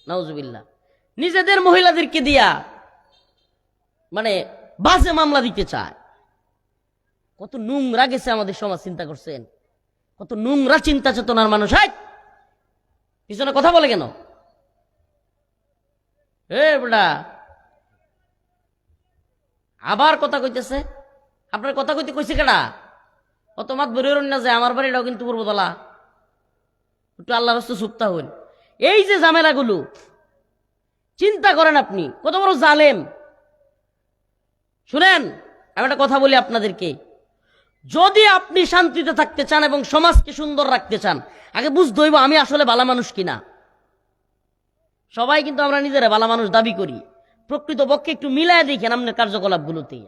Speaker 1: নাউজুবিল্লাহ। নিজেদের মহিলাদেরকে দিয়া মানে বাজে মামলা দিতে চায়। কত নোংরা গেছে আমাদের সমাজ, চিন্তা করছেন? কত নোংরা চিন্তা চেতনার মানুষ। পিছনে কথা বলে কেন? বেটা আবার কথা কইতেছে। আপনার কথা কইতে কইছে কেডা? অত মাত বেরোন না যে আমার বাড়িটাও কিন্তু পূর্বতলা, একটু আল্লাহ রাস্তা সুপ্তা হইন। এই যে ঝামেলাগুলো চিন্তা করেন আপনি কত বড় জালেম। শুনেন, আমি একটা কথা বলি আপনাদেরকে, যদি আপনি শান্তিতে থাকতে চান এবং সমাজকে সুন্দর রাখতে চান, আগে বুঝতে হইব আমি আসলে ভালো মানুষ কিনা। সবাই কিন্তু আমরা নিজেরা ভালো মানুষ দাবি করি, প্রকৃতপক্ষে একটু মিলায় দেখেন আপনার কার্যকলাপগুলোতে,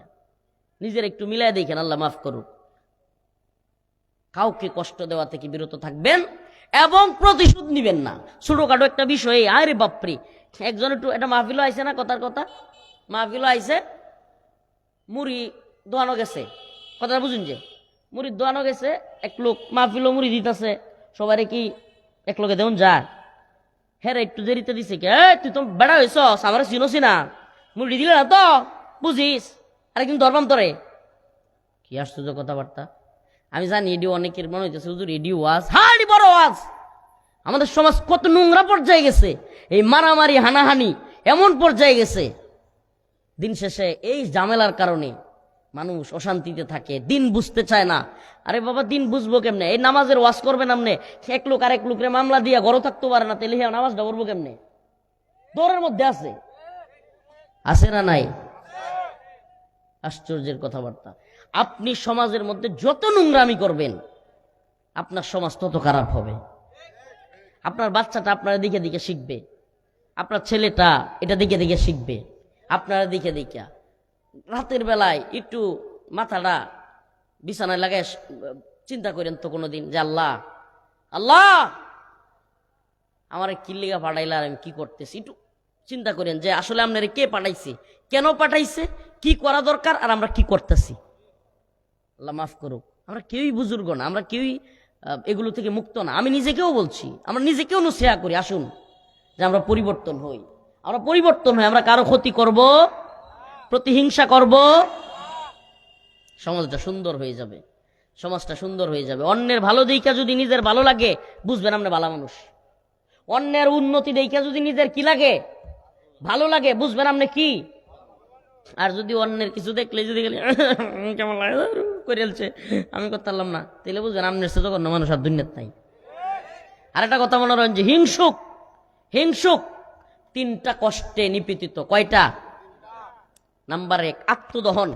Speaker 1: নিজের একটু মিলায় দেখেন। আল্লাহ মাফ করুক। কাউকে কষ্ট দেওয়া থেকে বিরত থাকবেন এবং প্রতিশোধ নিবেন না। ছোটখাটো একটা বিষয়ে আরে বাপরে, একজন একটু একটা মাহফিলও আইছে না, কথার কথা মাহফিলও আইছে, মুড়ি দোয়ানো গেছে, কথাটা বুঝুন যে মুড়ি দোয়ানো গেছে, এক লোক মাহফিলও মুড়ি দিতেছে, সবাই কি এক লোকে দেউন যা, হ্যাঁ একটু দেরিতে দিছে কে, তুই তো বেড়া হয়েছ, আমার চিনোছি না, মুড়ি দিলে না তো বুঝিস, আরেকদিন ধরবাম তোরে। কি আশ্চর্য কথাবার্তা। আমি জানি এডি অনেকের মনে হইতেছে হুজুর এডি ওয়াজ, হ্যাঁ এডি বড় ওয়াজ। আমাদের সমাজ কত নোংরা পর্যায়ে গেছে, এই মারামারি হানাহানি এমন পর্যায়ে গেছে, দিন শেষে এই ঝামেলার কারণে মানুষ অশান্তিতে থাকে, দিন বুঝতে চায় না। আরে বাবা দিন বুঝবো কেমনে? এই নামাজের ওয়াজ করবেন আপনি, এক লোক আরেক লোকের মামলা দিয়া ঘরও থাকতে পারে না, তাহলে নামাজটা করবো কেমনে? দৌড়ের মধ্যে আছে, আছে না নাই? আশ্চর্যের কথাবার্তা। আপনি সমাজের মধ্যে যত নোংরামি করবেন আপনার সমাজ তত খারাপ হবে। আপনার বাচ্চাটা আপনার দিকে দিকে শিখবে, আপনার ছেলেটা এটা দিকে দিকে শিখবে, আপনারা দিকে দিকে। রাতের বেলায় একটু মাথাটা বিছানায় লাগায় চিন্তা করেন তো কোনোদিন যে আল্লাহ আল্লাহ আমার কিল্লিগা পাঠাইলে আর আমি কি করতেছি, একটু চিন্তা করেন যে আসলে আপনারা কে পাঠাইছে, কেন পাঠাইছে, কি করা দরকার, আর আমরা কি করতেছি। আল্লাহ মাফ করুক, আমরা কেউই বুজুর্গ না, আমরা কেউই এগুলো থেকে মুক্ত না। আমি নিজেকেও বলছি, আমরা নিজেকেও নসিহা করি, আসুন যে আমরা পরিবর্তন হই, আমরা পরিবর্তন হই, আমরা কারো ক্ষতি করব, প্রতিহিংসা করব, সমাজটা সুন্দর হয়ে যাবে, সমাজটা সুন্দর হয়ে যাবে। অন্যের ভালো দেখা যদি নিজের ভালো লাগে বুঝবেন আপনি ভালো মানুষ। অন্যের উন্নতি দেখা যদি নিজের কি লাগে, ভালো লাগে, বুঝবেন আপনি কি। আর যদি অন্যের কিছু দেখলে যদি কেমন লাগে করেছে আমি করতে পারলাম না, তাহলে বুঝবেন আপনার সাথে কোনো মানুষ আর দুনিয়াত নাই। আর একটা কথা মনে রাখেন যে হিংসুক, হিংসুক তিনটা কষ্টে নিপীড়িত। কয়টা? নাম্বার 1 আত্মদহন,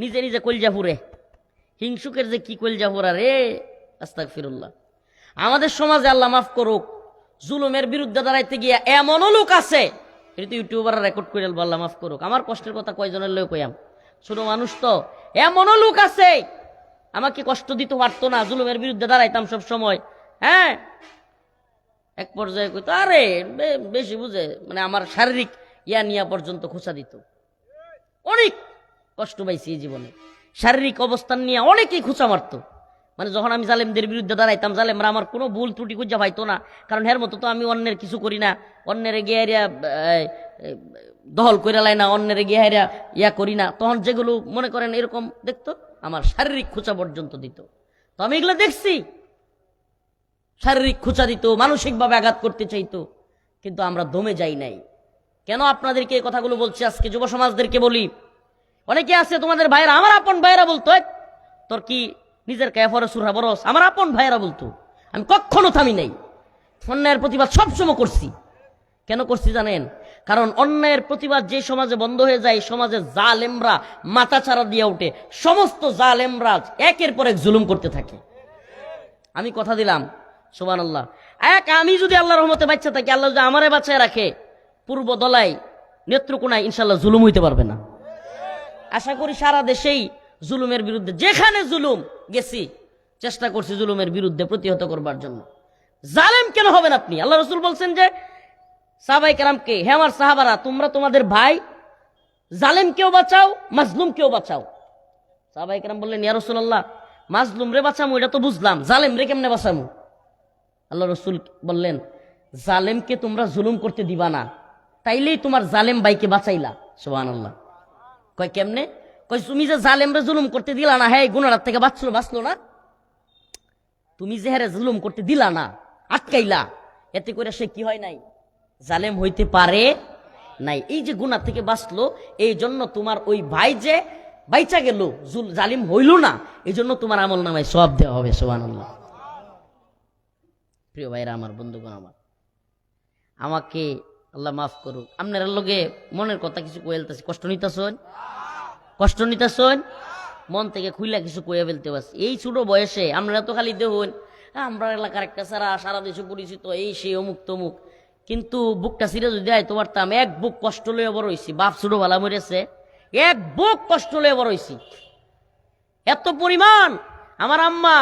Speaker 1: নিজে নিজে কলজা পুরে। হিংসুকের যে কি কলজা পুরা রে, আস্তাগফিরুল্লাহ। আমাদের সমাজে আল্লাহ মাফ করুক, জুলুমের বিরুদ্ধে দাঁড়াইতে গিয়ে এমনও লোক আছে, এটা তো ইউটিউবাররা রেকর্ড করে আল্লাহ মাফ করুক, আমার কষ্টের কথা কয়জনের লোক কইয়াম, ছোট মানুষ তো, এমনও লোক আছে আমাকে কষ্ট দিতে পারতো না, জুলুমের বিরুদ্ধে দাঁড়াইতাম সব সময়। হ্যাঁ, এক পর্যায়ে কইতো আরে বেশি বুঝে, মানে আমার শারীরিক ইয়া নিয়া পর্যন্ত খোঁচা দিত। অনেক কষ্ট পাইছি এই জীবনে, শারীরিক অবস্থান নিয়ে অনেকেই খোঁচা মারত। মানে যখন আমি জালেমদের বিরুদ্ধে দাঁড়াইতাম, জালেমরা আমার কোনো ভুল ত্রুটি খুঁজা পাইতো না, কারণ এর মতো তো আমি অন্যের কিছু করি না, অন্যের গিয়ে দহল করে লাই না, অন্যের গিয়ে ইয়া করি না। তখন যেগুলো মনে করেন এরকম দেখতো, আমার শারীরিক খোঁচা পর্যন্ত দিত। তো আমি এগুলো দেখছি, শারীরিক খোঁচা দিত, মানসিকভাবে আঘাত করতে চাইতো, কিন্তু আমরা দমে যাই নাই। কেন আপনাদেরকে এই কথাগুলো বলছি আজকে, যুব সমাজদেরকে বলি, অনেকে আছে তোমাদের ভাইয়েরা, আমার আপন ভাইয়েরা বলতো তোর কি নিজের কায়ফরে সুরহা বরস, আমার আপন ভাইয়েরা বলতো। আমি কখনো থামি নাই, অন্যায়ের প্রতিবাদ সবসময় করছি। কেন করছি জানেন? কারণ অন্যায়ের প্রতিবাদ যে সমাজে বন্ধ হয়ে যায়, সমাজে জালেমরা মাথা ছাড়া দিয়ে ওঠে, সমস্ত জালেমরা একের পর এক জুলুম করতে থাকে। আমি কথা দিলাম, সুবহানাল্লাহ, আমি যদি আল্লাহর রহমতে বাচ্চা থাকি, আল্লাহ যদি আমারে বাঁচায় রাখে, পূর্ব দলায় নেত্রকোনায় ইনশাল্লাহ জুলুম হইতে পারবে না। আশা করি সারা দেশেই জুলুমের বিরুদ্ধে, যেখানে জুলুম গেছি চেষ্টা করছি জুলুমের বিরুদ্ধে প্রতিহত করবার জন্য। জালেম কেন হবেন আপনি? আল্লাহ রাসূল বলছেন যে সাহাবায়ে কেরামকে, হে আমার সাহাবারা, তোমরা তোমাদের ভাই জালেম কেউ বাঁচাও, মাজলুম কেউ বাঁচাও। সাহাবায়ে কেরাম বললেন, ইয়া রাসূলুল্লাহ, মাজলুম রে বাঁচামু এটা তো বুঝলাম, জালেম রে কেমনে বাঁচামু? আল্লাহ রাসূল বললেন, জালেমকে তোমরা জুলুম করতে দিবা না, তাইলেই তোমার জালেম ভাইকে বাঁচাইলা। সুবহানাল্লাহ। কয় কেমনে? কয় তুমি যে জালেমরে জুলুম করতে দিলা না, হ্যাঁ গুনার থেকে বাঁচলো না? তুমি যে হ্যাঁ জুলুম করতে দিলা না, আটকাইলা, এতে করে সে কি হয় নাই? জালেম হইতে পারে নাই। এই যে গুনাহ থেকে বাঁচলো, এই জন্য তোমার ওই ভাই যে বাইচা গেল, জালিম হইল না, এই জন্য তোমার আমল নামায় সওয়াব দেওয়া হবে। সুবহানাল্লাহ। প্রিয় ভাইরা আমার, বন্ধুগণ আমার, আমাকে আল্লাহ মাফ করুক। আপনার লগে মনের কথা কিছু কয়ে ফেলতেছি, কষ্ট নিতেছেন? মন থেকে খুইলা কিছু কয়ে ফেলতে পারছি। এই ছোট বয়সে আপনারা তো খালি দেখুন আমরা এলাকার একটা সারা দেশে পরিচিত, এই সেই অমুক তমুক, কিন্তু বুকটা ছিঁড়ে যদি আইতে পারতাম, এক বুক কষ্ট লয়ে বড় হইছি। বাপ ছোট ভালা মরেছে, এক বুক কষ্ট লয়ে বড় হইছি। এত পরিমাণ আমার আম্মা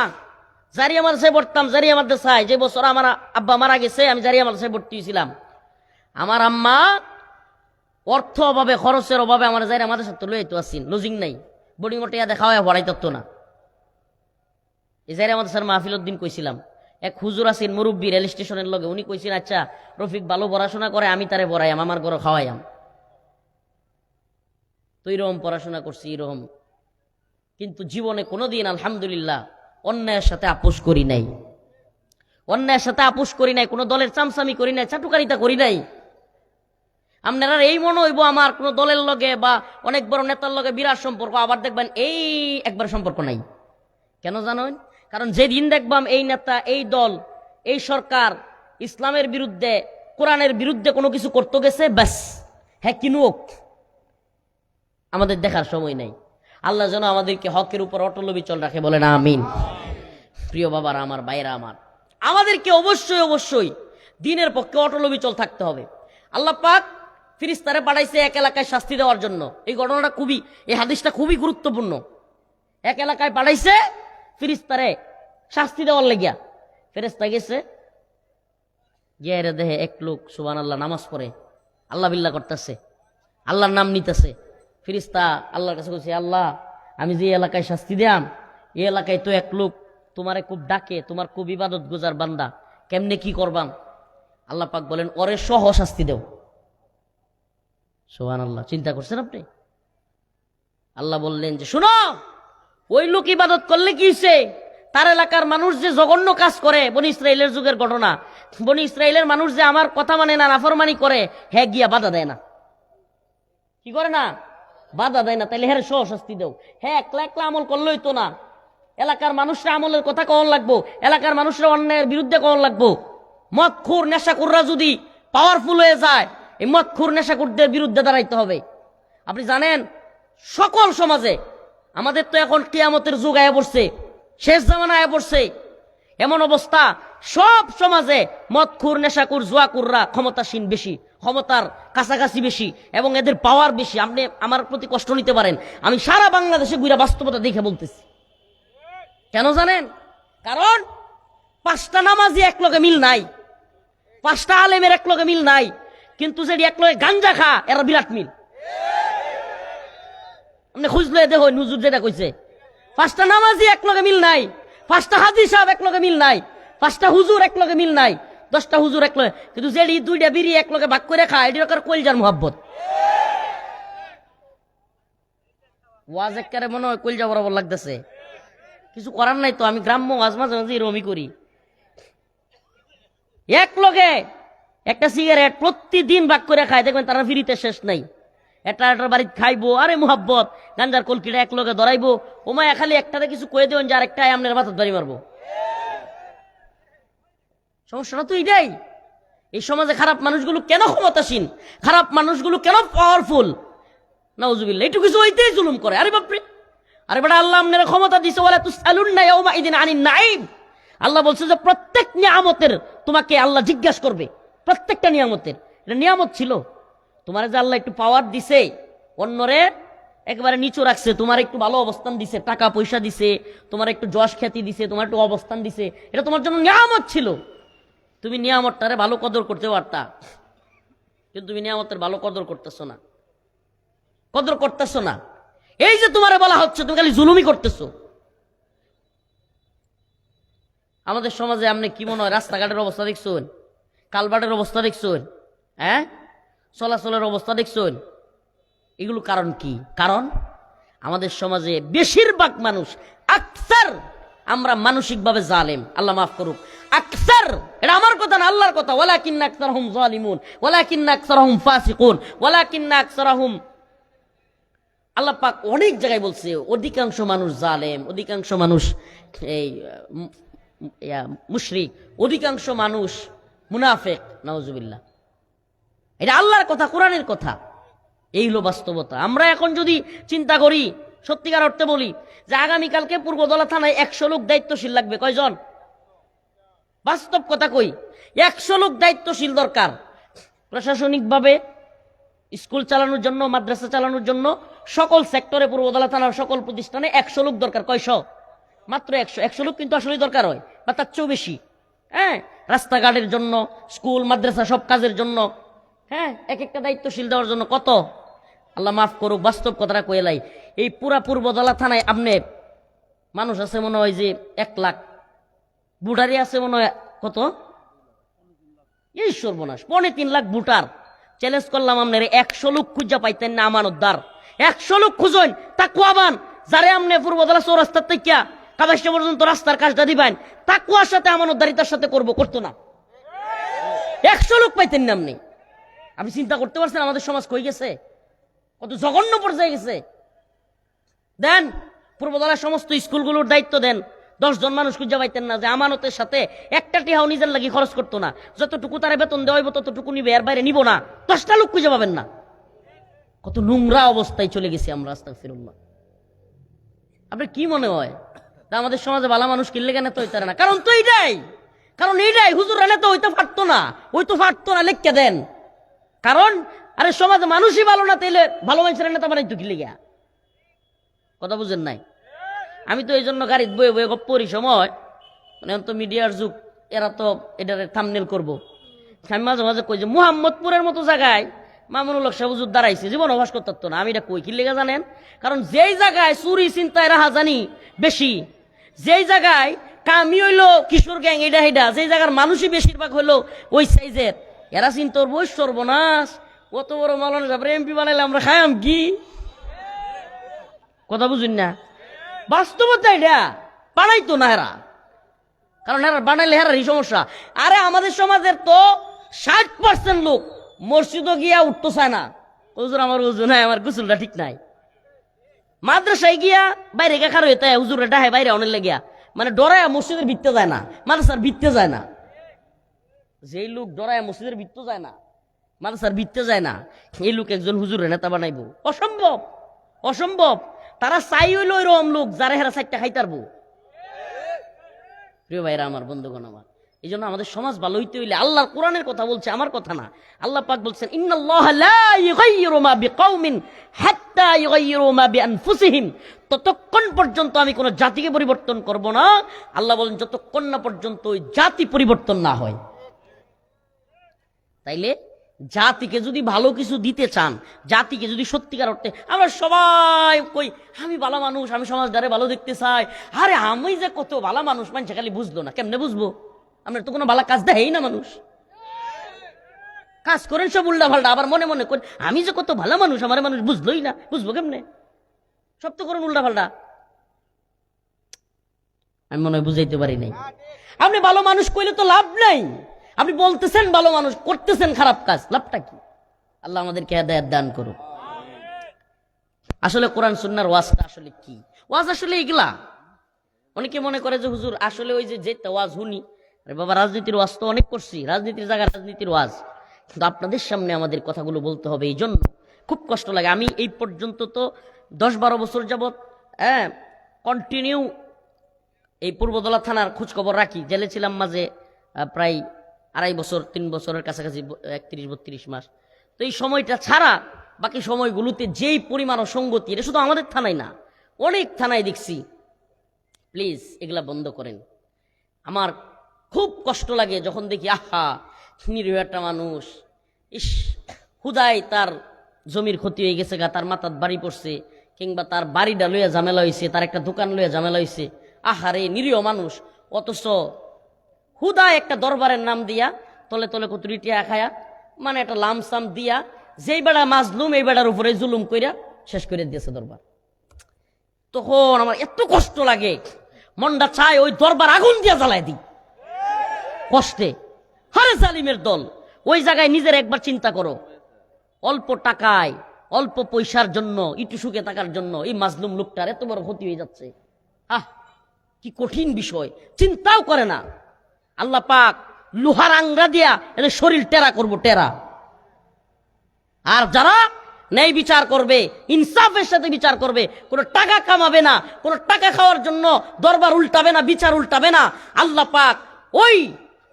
Speaker 1: জারিয়া মাদ্রাসায় পড়তাম, জারিয়া মাদ্রাসায় যে বছর আমার আব্বা মারা গেছে আমি জারিয়া মাদ্রাসায় ভর্তি হয়েছিলাম। আমার আম্মা অর্থ অভাবে, খরচের অভাবে আমার জারিয়া মাদ্রাসা তো লইতে আসিন, লজিং নাই, বোর্ডিং ওটিয়া দেখা হয় ভরাই তত্ত্ব না। এই জারিয়া মাদ্রাসার মাহফিল উদ্দিন কইছিলাম, এক হুজুর আছেন মুরব্বী রেল স্টেশনের লগে, উনি কইছেন আচ্ছা রফিক ভালো পড়াশোনা করে, আমি তারে পড়াইয়াম, আমার ঘরে খাওয়াইয়াম। তো এইরকম পড়াশোনা করছি এরকম, কিন্তু জীবনে কোনোদিন আলহামদুলিল্লাহ অন্যায়ের সাথে আপোষ করি নাই, অন্যায়ের সাথে আপোষ করি নাই, কোনো দলের চামচামি করি নাই, চাটুকারিতা করি নাই। আপনারা এই মনে হইব আমার কোনো দলের লগে বা অনেক বড় নেতার লগে বিরাট সম্পর্ক, আবার দেখবেন এই একবার সম্পর্ক নাই। কেন জানেন? কারণ যেদিন দেখবাম এই নেতা, এই দল, এই সরকার ইসলামের বিরুদ্ধে, কোরআনের বিরুদ্ধে কোনো কিছু করতে গেছে, ব্যাস হ্যাঁ কিনুক, আমাদের দেখার সময় নাই। আল্লাহ যেন আমাদেরকে হকের উপর অটল বিচল রাখে, বলেন আমিন। প্রিয় বাবারা আমার, ভাইরা আমার, আমাদেরকে অবশ্যই অবশ্যই দ্বীনের পক্ষে অটল বিচল থাকতে হবে। আল্লাহ পাক ফেরেশতারে পাঠাইছে এক এলাকায় শাস্তি দেওয়ার জন্য। এই ঘটনাটা খুবই, এই হাদিসটা খুবই গুরুত্বপূর্ণ। এক এলাকায় পাঠাইছে ফেরেশতারে শাস্তি দেওয়ার লাগিয়া। ফেরেশতা গেছে, গিয়ে দেখে এক লোক সুবহানাল্লাহ নামাজ পড়ে, আল্লাহ বিল্লাহ করতেছে, আল্লাহর নাম নিতেছে। ফেরেশতা আল্লাহর কাছে বলছে, আল্লাহ আমি যে এলাকায় শাস্তি দিলাম, এই এলাকায় তো এক লোক তোমারে খুব ডাকে, তোমার খুব ইবাদত গুজার বান্দা, কেমনে কি করবাম? আল্লাহ পাক বলেন, ওরে সহ শাস্তি দেও। সুবহানাল্লাহ, চিন্তা করছেন আপনি? আল্লাহ বললেন যে শুনো, ওই লোক ইবাদত করলে কি হইছে? তার এলাকার মানুষ যে জঘন্য কাজ করে, বনি ইসরাইলের যুগের ঘটনা, বনি ইসরাইলের মানুষ যে আমার কথা মানে না, নাফরমানি করে, হ্যাঁ গিয়া বাধা দেয় না। কি করে না? বাধা দেয় না। তাইলে হ্যাঁ সহ শাস্তি দেও। হ্যাঁ একলা একলা আমল করলেই তো না, এলাকার মানুষরা আমলের কথা কখন লাগবো, এলাকার মানুষরা অন্যায়ের বিরুদ্ধে কখন লাগবো। মদখোর নেশাখোররা যদি পাওয়ারফুল হয়ে যায়, এই মদখোর নেশাখোরদের বিরুদ্ধে দাঁড়াইতে হবে। আপনি জানেন সকল সমাজে আমাদের তো এখন কিয়ামতের যুগ আয়া পড়ছে, শেষ জামানা আয়া পড়ছে, এমন অবস্থা সব সমাজে মদখোর নেশাখোর জুয়াখোররা ক্ষমতাসীন বেশি, ক্ষমতার কাছাকাছি বেশি, এবং এদের পাওয়ার বেশি। আপনি আমার প্রতি কষ্ট নিতে পারেন, আমি সারা বাংলাদেশে ঘুরে বাস্তবতা দেখে বলতেছি। কেন জানেন? কারণ 5টা নামাজি এক লগে মিল নাই, 5টা আলেমের এক লগে মিল নাই, কিন্তু যেটি এক লগে গাঞ্জা খা এরা বিরাট মিল। আপনি খুঁজলে দেখো হুজুর যেটা কইছে, 5টা নামাজি এক লগে মিল নাই, 5টা হাজি সাহেব এক লগে মিল নাই, 5টা হুজুর এক লগে মিল নাই, 10টা হুজুর এক লগে, কিন্তু যেটি 2টা বিড়ি এক লগে ভাগ করে খায়, এটি কলজার মোহাব্বত। ওয়াজ একেবারে মনে হয় কলজা বরাবর লাগতেছে, কিছু করার নাই তো। আমি গ্রাম্য ওয়াজ মাঝে মাঝে এরকমই করি। এক লগে একটা সিগারেট প্রতিদিন ভাগ করে খায়, দেখবেন তারা ফিরিতে শেষ নাই। এটার বাড়ি খাইবো, আরে মুহাব্বত, গাঞ্জার কলকিটা এক লগে ধরাইবো, ওমায় খালি একটাতে কিছু কয়ে দেবেন যে আরেকটাই আপনার মাথার বাড়ি মারবো। সমস্যাটা তো এটাই। এই সমাজে খারাপ মানুষগুলো কেন ক্ষমতাসীন, খারাপ মানুষগুলো কেন পাওয়ারফুল? নাউজুবিল্লাহ, একটু কিছু হইতেই জুলুম করে। আরে বাপরে, আরে বেটা আল্লাহ আপনার ক্ষমতা দিছে, ওয়ালা তুসআলুন্না ইয়াউমাইদিন আনিন নাঈম। আল্লাহ বলছে যে প্রত্যেক নিয়ামতের তোমাকে আল্লাহ জিজ্ঞাসা করবে, প্রত্যেকটা নিয়ামতের। এটা নিয়ামত ছিল, তোমার যে আল্লাহ একটু পাওয়ার দিছে, অন্যরে একবারে নিচু রাখছে, তোমার একটু ভালো অবস্থান দিছে, টাকা পয়সা দিছে, তোমার একটু যশ খ্যাতি দিছে, তোমার একটু অবস্থান দিছে, এটা তোমার জন্য নিয়ামত ছিল। তুমি নিয়ামতটারে ভালো কদর করতে পারতা, কিন্তু তুমি নিয়ামতের ভালো কদর করতেছো না, কদর করতেছো না। এই যে তোমারে বলা হচ্ছে, তুমি খালি জুলুমি করতেছো। আমাদের সমাজে আপনি কি মনে হয় রাস্তাঘাটের অবস্থা দেখছেন, কালভার্টের অবস্থা দেখছেন, হ্যাঁ চলাচলের অবস্থা দেখছেন? এগুলো কারণ কি? কারণ আমাদের সমাজে বেশিরভাগ মানুষ, আকসার, আমরা মানসিকভাবে জালেম। আল্লাহ মাফ করুক। আকসার, এটা আমার কথা না, আল্লাহর কথা। ওয়ালাকিন্না আকসারহুম যালিমুন, ওয়ালাকিন্না আকসারহুম ফাসিকুন, ওয়ালাকিন্না আকসারহুম, আল্লাহ পাক অনেক জায়গায় বলছে অধিকাংশ মানুষ জালেম, অধিকাংশ মানুষ এই মুশরিক, অধিকাংশ মানুষ মুনাফিক। নাউজুবিল্লাহ। এটা আল্লাহর কথা, কোরআনের কথা। এই হলো বাস্তবতা। আমরা এখন যদি চিন্তা করি, সত্যিকার অর্থে বলি যে আগামীকালকে পূর্বদলা থানায় 100 লোক দায়িত্বশীল লাগবে, কয়জন? বাস্তব কথা কই, 100 লোক দায়িত্বশীল দরকার। প্রশাসনিকভাবে স্কুল চালানোর জন্য, মাদ্রাসা চালানোর জন্য, সকল সেক্টরে পূর্বদলা থানার সকল প্রতিষ্ঠানে 100 লোক দরকার। কয়শ? মাত্র 100। 100 লোক কিন্তু আসলে দরকার হয়, বা তার চেয়েও বেশি। হ্যাঁ, রাস্তাঘাটের জন্য, স্কুল মাদ্রাসা সব কাজের জন্য, হ্যাঁ, এক একটা দায়িত্বশীল দেওয়ার জন্য কত? আল্লাহ মাফ করুক, বাস্তব কথাটা কইলাই। এই পুরা পূর্বদলা থানায় আপনি মানুষ আছে মনে হয় যে 1 লাখ, ভোটারই আছে মনে হয় কত? এই সর্বনাশ, 3.25 লাখ ভোটার। চ্যালেঞ্জ করলাম আপনার 100 লোক খুঁজা পাইতেন না আমানতদার। 100 লোক খুঁজেন, তাকুয়াবান, যারে আপনি পূর্বদলা চৌরাস্তার থেকে কাবাসা পর্যন্ত রাস্তার কাজটা দিবেন, তাকুয়ার সাথে আমানতদারিতার সাথে করতো না। 100 লোক পাইতেন না আপনি। আপনি চিন্তা করতে পারছেন আমাদের সমাজ কই গেছে, কত জঘন্য পর্যায়ে গেছে? দেন পূর্বদলার সমস্ত স্কুলগুলোর দায়িত্ব দেন, 10 জন মানুষ খুঁজে পাইতেন না যে আমানতের সাথে একটা টিহাও নিজের লাগি খরচ করতো না। যতটুকু তারা বেতন দেওয়া হইব ততটুকু নিবে, এর বাইরে নিব না। 10টা লোক খুঁজে পাবেন না। কত নোংরা অবস্থায় চলে গেছি আমরা, আস্তাগফিরুল্লাহ। আপনার কি মনে হয় আমাদের সমাজে ভালো মানুষ কিনলে কেন তো হইতারে না? কারণ তো এইটাই, হুজুর রানে তো হইতে পারতো না, লিখকে দেন। কারণ আরে সমাজে মানুষই ভালো না, তাইলে ভালো মানুষের নেতা বানাইতো কি লিগা? কথা বুঝেন নাই? আমি তো এই জন্য গাড়িতে বয়ে বয়ে গপ্পরি সময়, মানে তো মিডিয়ার যুগ, এরা তো এটার থাম্বনেল করবো। আমি মাঝে মাঝে কই যে মুহাম্মদপুরের মতো জায়গায় মামুনুল হক সাহেব হুজুর দাঁড়াইছে, জীবন অভ্যাস করতে না। আমি এটা কই কি লেগে জানেন? কারণ যেই জায়গায় চুরি চিন্তায় রাহাজানি বেশি, যেই জায়গায় কামি হইলো কিশোর গ্যাং, এটা যেই জায়গার মানুষই বেশিরভাগ হইলো ওই সাইজের, এরা চিন্তা করবো ওই সর্বনাশ, কত বড় মাওলানা সাহেব এমপি বানাইলে আমরা খাইম কি? কথা বুঝুন না? বাস্তবতা এটা বানাইতো না এরা, কারণ এরা বানাইলে হেরারই সমস্যা। আরে আমাদের সমাজের তো 60% লোক মসজিদও গিয়া উঠতে চায় না। হুজুর আমার হুজুর নাই, আমার গোসলটা ঠিক নাই। মাদ্রাসায় গিয়া বাইরে গা হইতে হুজুর ডাহে বাইরে অনেক লেগিয়া, মানে ডরায় মসজিদের ভিত্তে যায় না, মাদ্রাসার ভিত্তে যায় না। যেই লোক ডরায় মসজিদের ভিত্তে যায় না, মাদ্রাসার ভিত্তে যায় না, এই লোক একজন হুজুরের নেতা বানাইবো? অসম্ভব, অসম্ভব। তারা চাই হইল ওইরকম লোক যারা হেরা 4টা খাইতারবো। প্রিয় ভাইরা আমার, বন্ধুগণ আমার, এই জন্য আমাদের সমাজ ভালো হইতে হইলে আল্লাহর কোরআনের কথা বলছে, আমার কথা না। আল্লাহ পাক বলছেন ইন্নাল্লাহা লা ইউগাইয়িরু মা বিকাউমিন হাত্তা ইউগাইয়িরু মা বিআনফুসিহিম, ততক্ষণ পর্যন্ত আমি কোন জাতিকে পরিবর্তন করব না। আল্লাহ বলেন যতক্ষণ না পর্যন্ত ওই জাতি পরিবর্তন না হয়। তাইলে জাতিকে যদি ভালো কিছু দিতে চান, জাতিকে যদি সত্যিকার অর্থে, আমরা সবাই কই আমি ভালো মানুষ, আমি সমাজটারে ভালো দেখতে চাই, আরে আমি যে কত ভালো মানুষ মানুষ খালি বুঝলো না, কেমনে বুঝবো? আমরা তো কোনো ভালো কাজ দেয় না, মানুষ কাজ করেন সব উল্টা পাল্টা, আবার মনে মনে করেন আমি যে কত ভালো মানুষ, আমার মানুষ বুঝলোই না, বুঝবো কেমনে? সব তো করেন উল্টা পাল্টা। আমি মনে হয় বুঝাইতে পারি নাই। আপনি ভালো মানুষ কইলে তো লাভ নাই, আপনি বলতেছেন ভালো মানুষ, করতেছেন খারাপ কাজ, লাভটা কি? আল্লাহ আমাদেরকে হেদায়েত দান করুন। আসলে কোরআন সুন্নাহর ওয়াজটা আসলে কি? ওয়াজ আসলে এগুলা। অনেকে মনে করে যে হুজুর আসলে ওই যে ওয়াজ শুনি, আরে বাবা রাজনীতির ওয়াজ তো অনেক করছি, রাজনীতির জায়গায় রাজনীতির ওয়াজ, কিন্তু আপনাদের সামনে আমাদের কথাগুলো বলতে হবে। এই জন্য খুব কষ্ট লাগে। আমি এই পর্যন্ত তো 10-12 বছর যাবৎ কন্টিনিউ এই পূর্বদলা থানার খোঁজ খবর রাখি। জেলে ছিলাম মাঝে প্রায় 2.5 বছর, 3 বছরের কাছাকাছি, 31-32 মাস। তো এই সময়টা ছাড়া বাকি সময়গুলোতে যেই পরিমাণ অসঙ্গতি, এটা শুধু আমাদের থানায় না, অনেক থানায় দেখছি। প্লিজ এগুলা বন্ধ করেন। আমার খুব কষ্ট লাগে যখন দেখি আহা নিরীহ একটা মানুষ, ইস হুদাই তার জমির ক্ষতি হয়ে গেছে গা, তার মাথার বাড়ি পড়ছে, কিংবা তার বাড়িটা লইয়া ঝামেলা হয়েছে, তার একটা দোকান লইয়া ঝামেলা হয়েছে, আহারে নিরীহ মানুষ। অথচ হুদা একটা দরবারের নাম দিয়া তলে তলে কতুরি টিয়া খায়া, মানে একটা লামসাম দিয়া যেই বেড়া মাজলুম এই বেড়ার উপরে জুলুম কইরা শেষ করে দিয়েছে দরবার। তখন আমার এত কষ্ট লাগে, মনটা চায় ওই দরবার আগুন দিয়া জ্বালায় দিই কষ্টে। হারে জালিমের দল, ওই জায়গায় নিজের একবার চিন্তা করো, অল্প টাকায় অল্প পয়সার জন্য একটু সুখে থাকার জন্য এই মাজলুম লোকটার এত বড় ক্ষতি হয়ে যাচ্ছে। কি কঠিন বিষয়, চিন্তাও করে না। আল্লাহ পাক লোহার আংরা দিয়া এদের শরীর টেরা করব, টেরা। আর যারা ন্যায় বিচার করবে, ইনসাফের সাথে বিচার করবে, কোনো টাকা কামাবে না, কোনো টাকা খাওয়ার জন্য দরবার উল্টাবে না, বিচার উল্টাবে না, আল্লাহ পাক ওই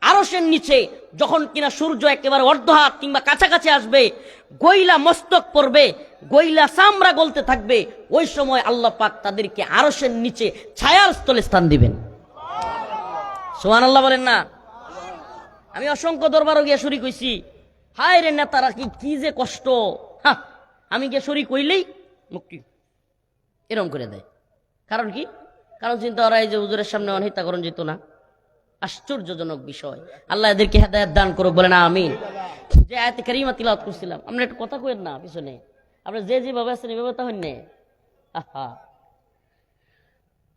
Speaker 1: আরশের নিচে যখন কিনা সূর্য একেবারে অর্ধহাত কিংবা কাছাকাছি আসবে, গইলা মস্তক পড়বে, গইলা চামড়া গলতে থাকবে, ওই সময় আল্লাহ পাক তাদেরকে আরশের নিচে ছায়ার স্থলে স্থান দিবেন। সুবহানাল্লাহ বলেন না? আমি অসংখ্য দরবারও গিয়ে শরীক হইছি, হায় রে নেতারা কি যে কষ্ট। আমি গিয়ে শরীক হইলেই মুক্তি এরম করে দেয়। কারণ কি? কারণ চিন্তা করা, এই যে হুজুরের সামনে অনহিতাকরণ যেত না। আশ্চর্যজনক বিষয়। আল্লাহ এদেরকে হেদায়েত দান করুক, বলে না আমিন। যে আয়াতে কারিমা তিলাওয়াত করছিলাম, আমরা একটু কথা কইেন না পিছনে, আপনারা যে যেভাবে আছেন এভাবে তা হইন না।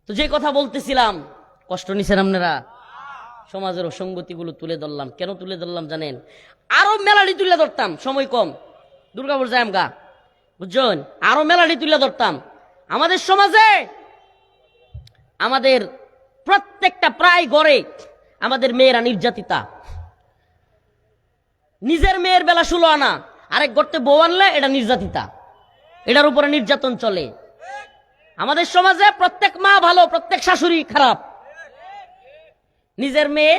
Speaker 1: তো যে কথা বলতেছিলাম, কষ্ট নিছেন আপনারা। সমাজের অসঙ্গতিগুলো তুলে ধরলাম। কেন তুলে ধরলাম জানেন? আরো মেলাডি তুলে ধরতাম, সময় কম, দুর্গাপুর যাই আমগা, বুঝছেন? আরো মেলাডি তুলে ধরতাম। আমাদের সমাজে, আমাদের প্রত্যেকটা প্রায় ঘরে আমাদের মেয়েরা নির্যাতিতা। নিজের মেয়ের বেলা 16 আনা, আরেক গর্তে বউ আনলে এটা নির্যাতিতা, এটার উপরে নির্যাতন চলে। আমাদের সমাজে প্রত্যেক মা ভালো, প্রত্যেক শাশুড়ি খারাপ। নিজের মেয়ে,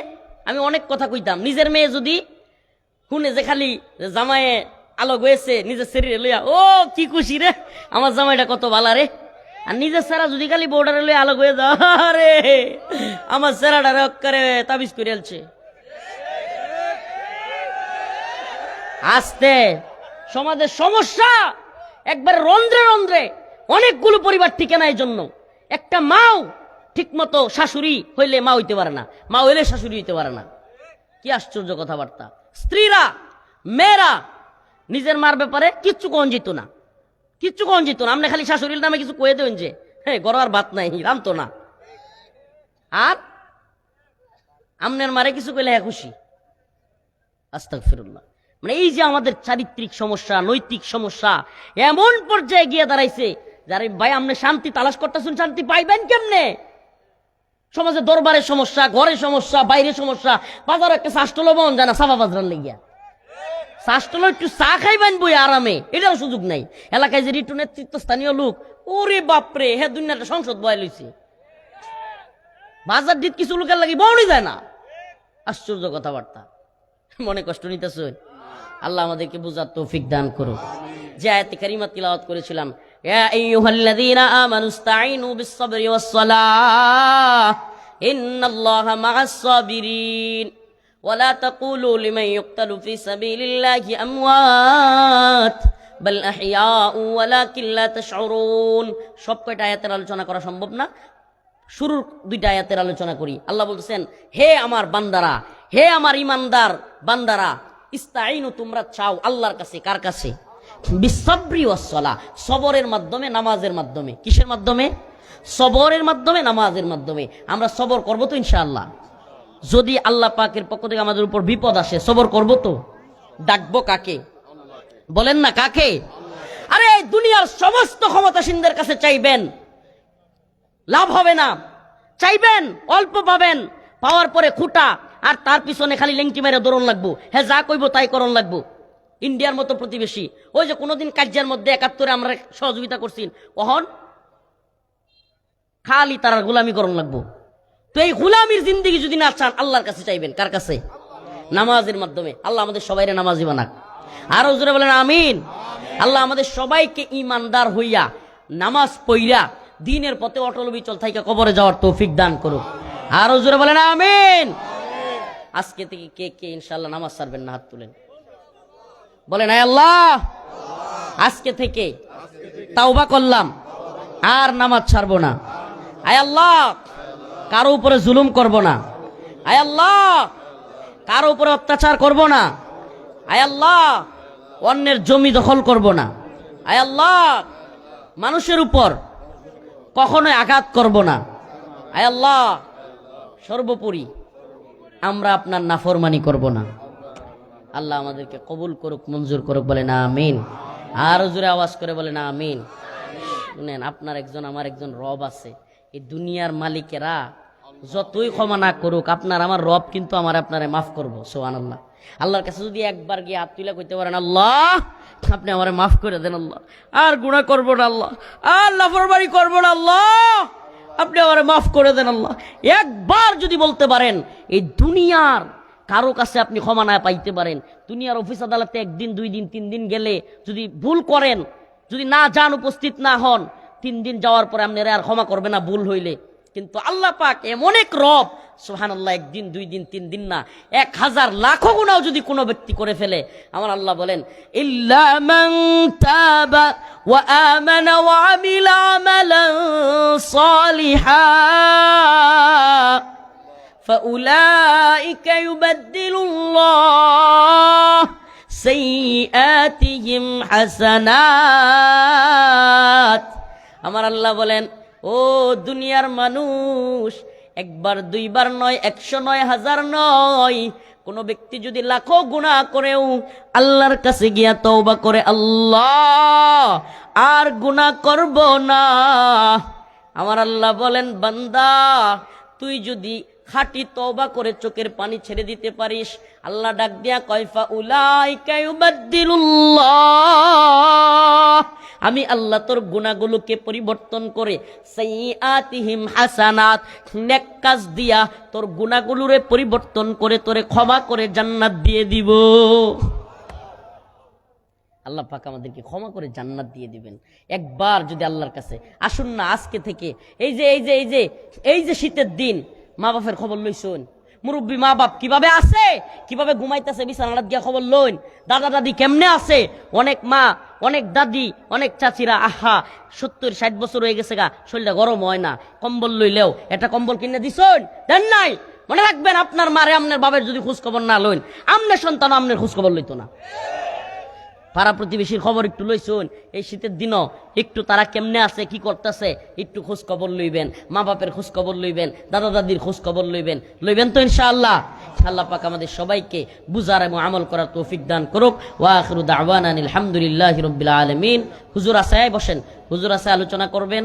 Speaker 1: আমি অনেক কথা কইতাম, নিজের মেয়ে যদি শুনে যে খালি জামাইয়ে আলোক হয়েছে, নিজের শরীরে লইয়া ও কি খুশি রে, আমার জামাইটা কত ভালো রে। আর নিজের সেরা যদি খালি বর্ডারে লইয়া আলোক হয়ে যাও, রে আমার সেরাটা রক্ষারে তাবিজ করে আলছে। আস্তে সমাজের সমস্যা একবারে রন্ধ্রে রন্ধ্রে, অনেকগুলো পরিবার টিকে না। এই জন্য একটা মাও ঠিক মতো শাশুড়ি হইলে মা হইতে পারে না, মা হইলে শাশুড়ি হইতে পারে না। কি আশ্চর্য কথাবার্তা। স্ত্রীরা, মেয়েরা নিজের মার ব্যাপারে কিচ্ছু কন যেত না, কিচ্ছু কন যেত না। আপনি খালি শাশুড়ির নামে কিছু কয়ে দেবেন যে হ্যাঁ গড় আর ভাত নাই, রামতো না। আর আমনের মারে কিছু কইলে হ্যাঁ খুশি। আস্তাগফিরুল্লাহ। মানে এই যে আমাদের চারিত্রিক সমস্যা, নৈতিক সমস্যা এমন পর্যায়ে গিয়ে দাঁড়াইছে, যারে ভাই আপনি শান্তি তালাশ করতেছেন, শান্তি পাইবেন কেমনে? সমাজে দরবারের সমস্যা, ঘরে সমস্যা, বাইরে সমস্যা, বাজারে একটা শাসটলো বন যায় না সাফা বাজার লেগিয়া, শাসটলো একটু চা খাইবেন বই আরামে, এটাও সুযোগ নাই। এলাকায় যে রিটু নেতৃত্ব স্থানীয় লোক, ওরে বাপরে, হ্যাঁ দুনিয়াটা সংসদ বয় লইছে, বাজার দিত কিছু লোকের লাগি বউনি যায় না। আশ্চর্য কথাবার্তা। মনে কষ্ট নিতেছ? আল্লাহ আমাদেরকে বুঝার তৌফিক দান করুক। যে আয়াতে কারিমা তিলাওয়াত করেছিলাম, ইয়া আইয়ুহাল্লাযীনা আমানুস্তাঈনু বিস-সাবরি ওয়াস-সালাহ ইন্নাল্লাহা মা'আস-সাবিরিন ওয়া লা তাকুলু লিমান ইউক্তালু ফি সাবিলিল্লাহি আমওয়াত বাল আহইয়াউ ওয়ালাকিন লা তাশউরুন। সব কয়টা আয়াতের আলোচনা করা সম্ভব না, শুরুর দুইটা আয়াতের আলোচনা করি। আল্লাহ বলতেছেন, হে আমার বান্দারা, হে আমার ইমানদার বান্দারা, ইস্তাঈনু তোমরা চাও আল্লাহর কাছে। কার কাছে? বিসসাবরি ওয়াস-সালাহ, সবরের মাধ্যমে, নামাজের মাধ্যমে। কিসের মাধ্যমে? সবরের মাধ্যমে, নামাজের মাধ্যমে। আমরা সবর করব তো ইনশাআল্লাহ। যদি আল্লাহ পাকের পক্ষ থেকে আমাদের উপর বিপদ আসে, সবর করব তো। ডাকবো কাকে? বলেন না কাকে? আরে এই দুনিয়ার সমস্ত ক্ষমতাসীনদের কাছে চাইবেন, লাভ হবে না। চাইবেন অল্প পাবেন, পাওয়ার পরে খুঁটা, আর তার পিছনে খালি লেংটি মেরে দৌড়ন লাগবো, হ্যাঁ যা কইব তাই করণ লাগবো। ইন্ডিয়ার মতো প্রতিবেশী, ওই যে কোনোদিন কার্যের মধ্যে 71-এ আমরা সহযোগিতা করছি, কখন খালি তার গোলামি করণ লাগবো। তো এই গোলামির জিন্দেগি যদি না চান, আল্লাহর কাছে চাইবেন। কার কাছে? নামাজের মাধ্যমে। আল্লাহ আমাদের সবাইরে নামাজি বানাক। আরো জোরে বলেন আমিন। আল্লাহ আমাদের সবাইকে ইমানদার হইয়া নামাজ পইরা দ্বীনের পথে অটল বিচল থাইকা কবরে যাওয়ার তৌফিক দান করুক। আরো জোরে বলেন আমিন। আজকে থেকে কে কে ইনশাআল্লাহ নামাজ ছাড়বেন না? হাত তুলেন, বলেন আয় আল্লাহ, আজকে থেকে তাওবা করলাম, আর নামাজ ছাড়বো না। আয় আল্লাহ, কারো উপরে জুলুম করব না। আয় আল্লাহ, কারো উপরে অত্যাচার করব না। আয় আল্লাহ, অন্যের জমি দখল করব না। আয় আল্লাহ, মানুষের উপর কখনোই আঘাত করব না। আয় আল্লাহ, সর্বোপরি আমরা আপনার নাফরমানি করব না। আল্লাহ আমাদেরকে কবুল করুক, মঞ্জুর করুক, বলে না আমিন। আর জোরে আওয়াজ করে বলে না আমিন। শুনেন, আপনার একজন আমার একজন রব আছে। এই দুনিয়ার মালিকেরা যতই ক্ষমা না করুক, আপনার আমার রব কিন্তু আমার আপনারে মাফ করবো। সুবহানাল্লাহ। আল্লাহর কাছে যদি একবার গিয়ে হাত তুলে কইতে পারেন, আল্লাহ আপনি আমারে মাফ করে দেন, আল্লাহ আর গুনাহ করবো না, আল্লাহ আর নাফরমানি করবো না, আল্লাহ আপনি আমারে মাফ করে দেন, আল্লাহ একবার যদি বলতে পারেন, এই দুনিয়ার কারো কাছে আপনি ক্ষমা না পাইতে পারেন, দুনিয়ার অফিস আদালতে 1 দিন 2 দিন 3 দিন গেলে যদি ভুল করেন, যদি না যান, উপস্থিত না হন, 3 দিন যাওয়ার পরে আপনি আর ক্ষমা করবে না ভুল হইলে। কিন্তু আল্লাহ পাক এমন এক রব, সুবহানাল্লাহ, 1 দিন 2 দিন 3 দিন না, 1000 লাখো গুনাহ যদি কোনো ব্যক্তি করে ফেলে, আমার আল্লাহ বলেন ইল্লা মান তাবা ওয়া আমানা ওয়া আমিলা আমালান সালিহা ফাউলাইকা ইউবাদদিলুল্লাহ সাইয়্যাতিহিম হাসানাত। আমার আল্লাহ বলেন, ও দুনিয়ার মানুষ, 1 বার 2 বার নয়, 100 নয়, 1000 নয়, কোন ব্যক্তি যদি লাখো গুনাহ করেও আল্লাহর কাছে গিয়া তওবা করে, আল্লাহ আর গুনাহ করব না, আমার আল্লাহ বলেন, বান্দা তুই যদি খাঁটি তওবা করে চোখের পানি ছেড়ে দিতে পারিস, আল্লাহ ডাক দিয়া কয়ফা উলাইকা ইউবাদদিলুল্লাহ, আমি আল্লাহ তোর গুনাহগুলোকে পরিবর্তন করে সাইয়্যাতিহিম হাসানাত, নেক কাজ দিয়া তোর গুনাহগুলোরে পরিবর্তন করে তোরে ক্ষমা করে জান্নাত দিয়ে দিব। আল্লাহ পাক আমাদেরকে ক্ষমা করে জান্নাত দিয়ে দিবেন। একবার যদি আল্লাহর কাছে আসুন না, আজকে থেকে এই যে শীতের দিন, মা বাপের খবর লইছুন, মুরব্বী মা বাপ কিভাবে আছে, কিভাবে ঘুমাইতেছে বিছানাত গিয়া খবর লইন, দাদা দাদি কেমনে আছে, অনেক মা অনেক দাদি অনেক চাচিরা আহা 70-60 বছর হয়ে গেছে গা, শরীরটা গরম হয় না, কম্বল লইলেও একটা কম্বল কিনে দিছুন, দেন নাই। মনে রাখবেন, আপনার মারে আপনার বাবার যদি খোঁজ খবর না লইন, আপনার সন্তান আপনার খোঁজ খবর লইতো না। পাড়া প্রতিবেশীর খবর একটু লইছুন, এই শীতের দিনও একটু তারা কেমনে আছে, কি করতেছে, একটু খোঁজ খবর লইবেন, মা বাপের খোঁজ খবর লইবেন, দাদা দাদির খোঁজ খবর লইবেন তো ইনশাআল্লাহ। আল্লাহ পাক আমাদের সবাইকে বুঝার এবং আমল করার তৌফিক দান করুক। ওয়া আখিরু দাওয়ানা আলহামদুলিল্লাহি রাব্বিল আলামিন। হুজুর আসায় বসেন, হুজুর আসায় আলোচনা করবেন।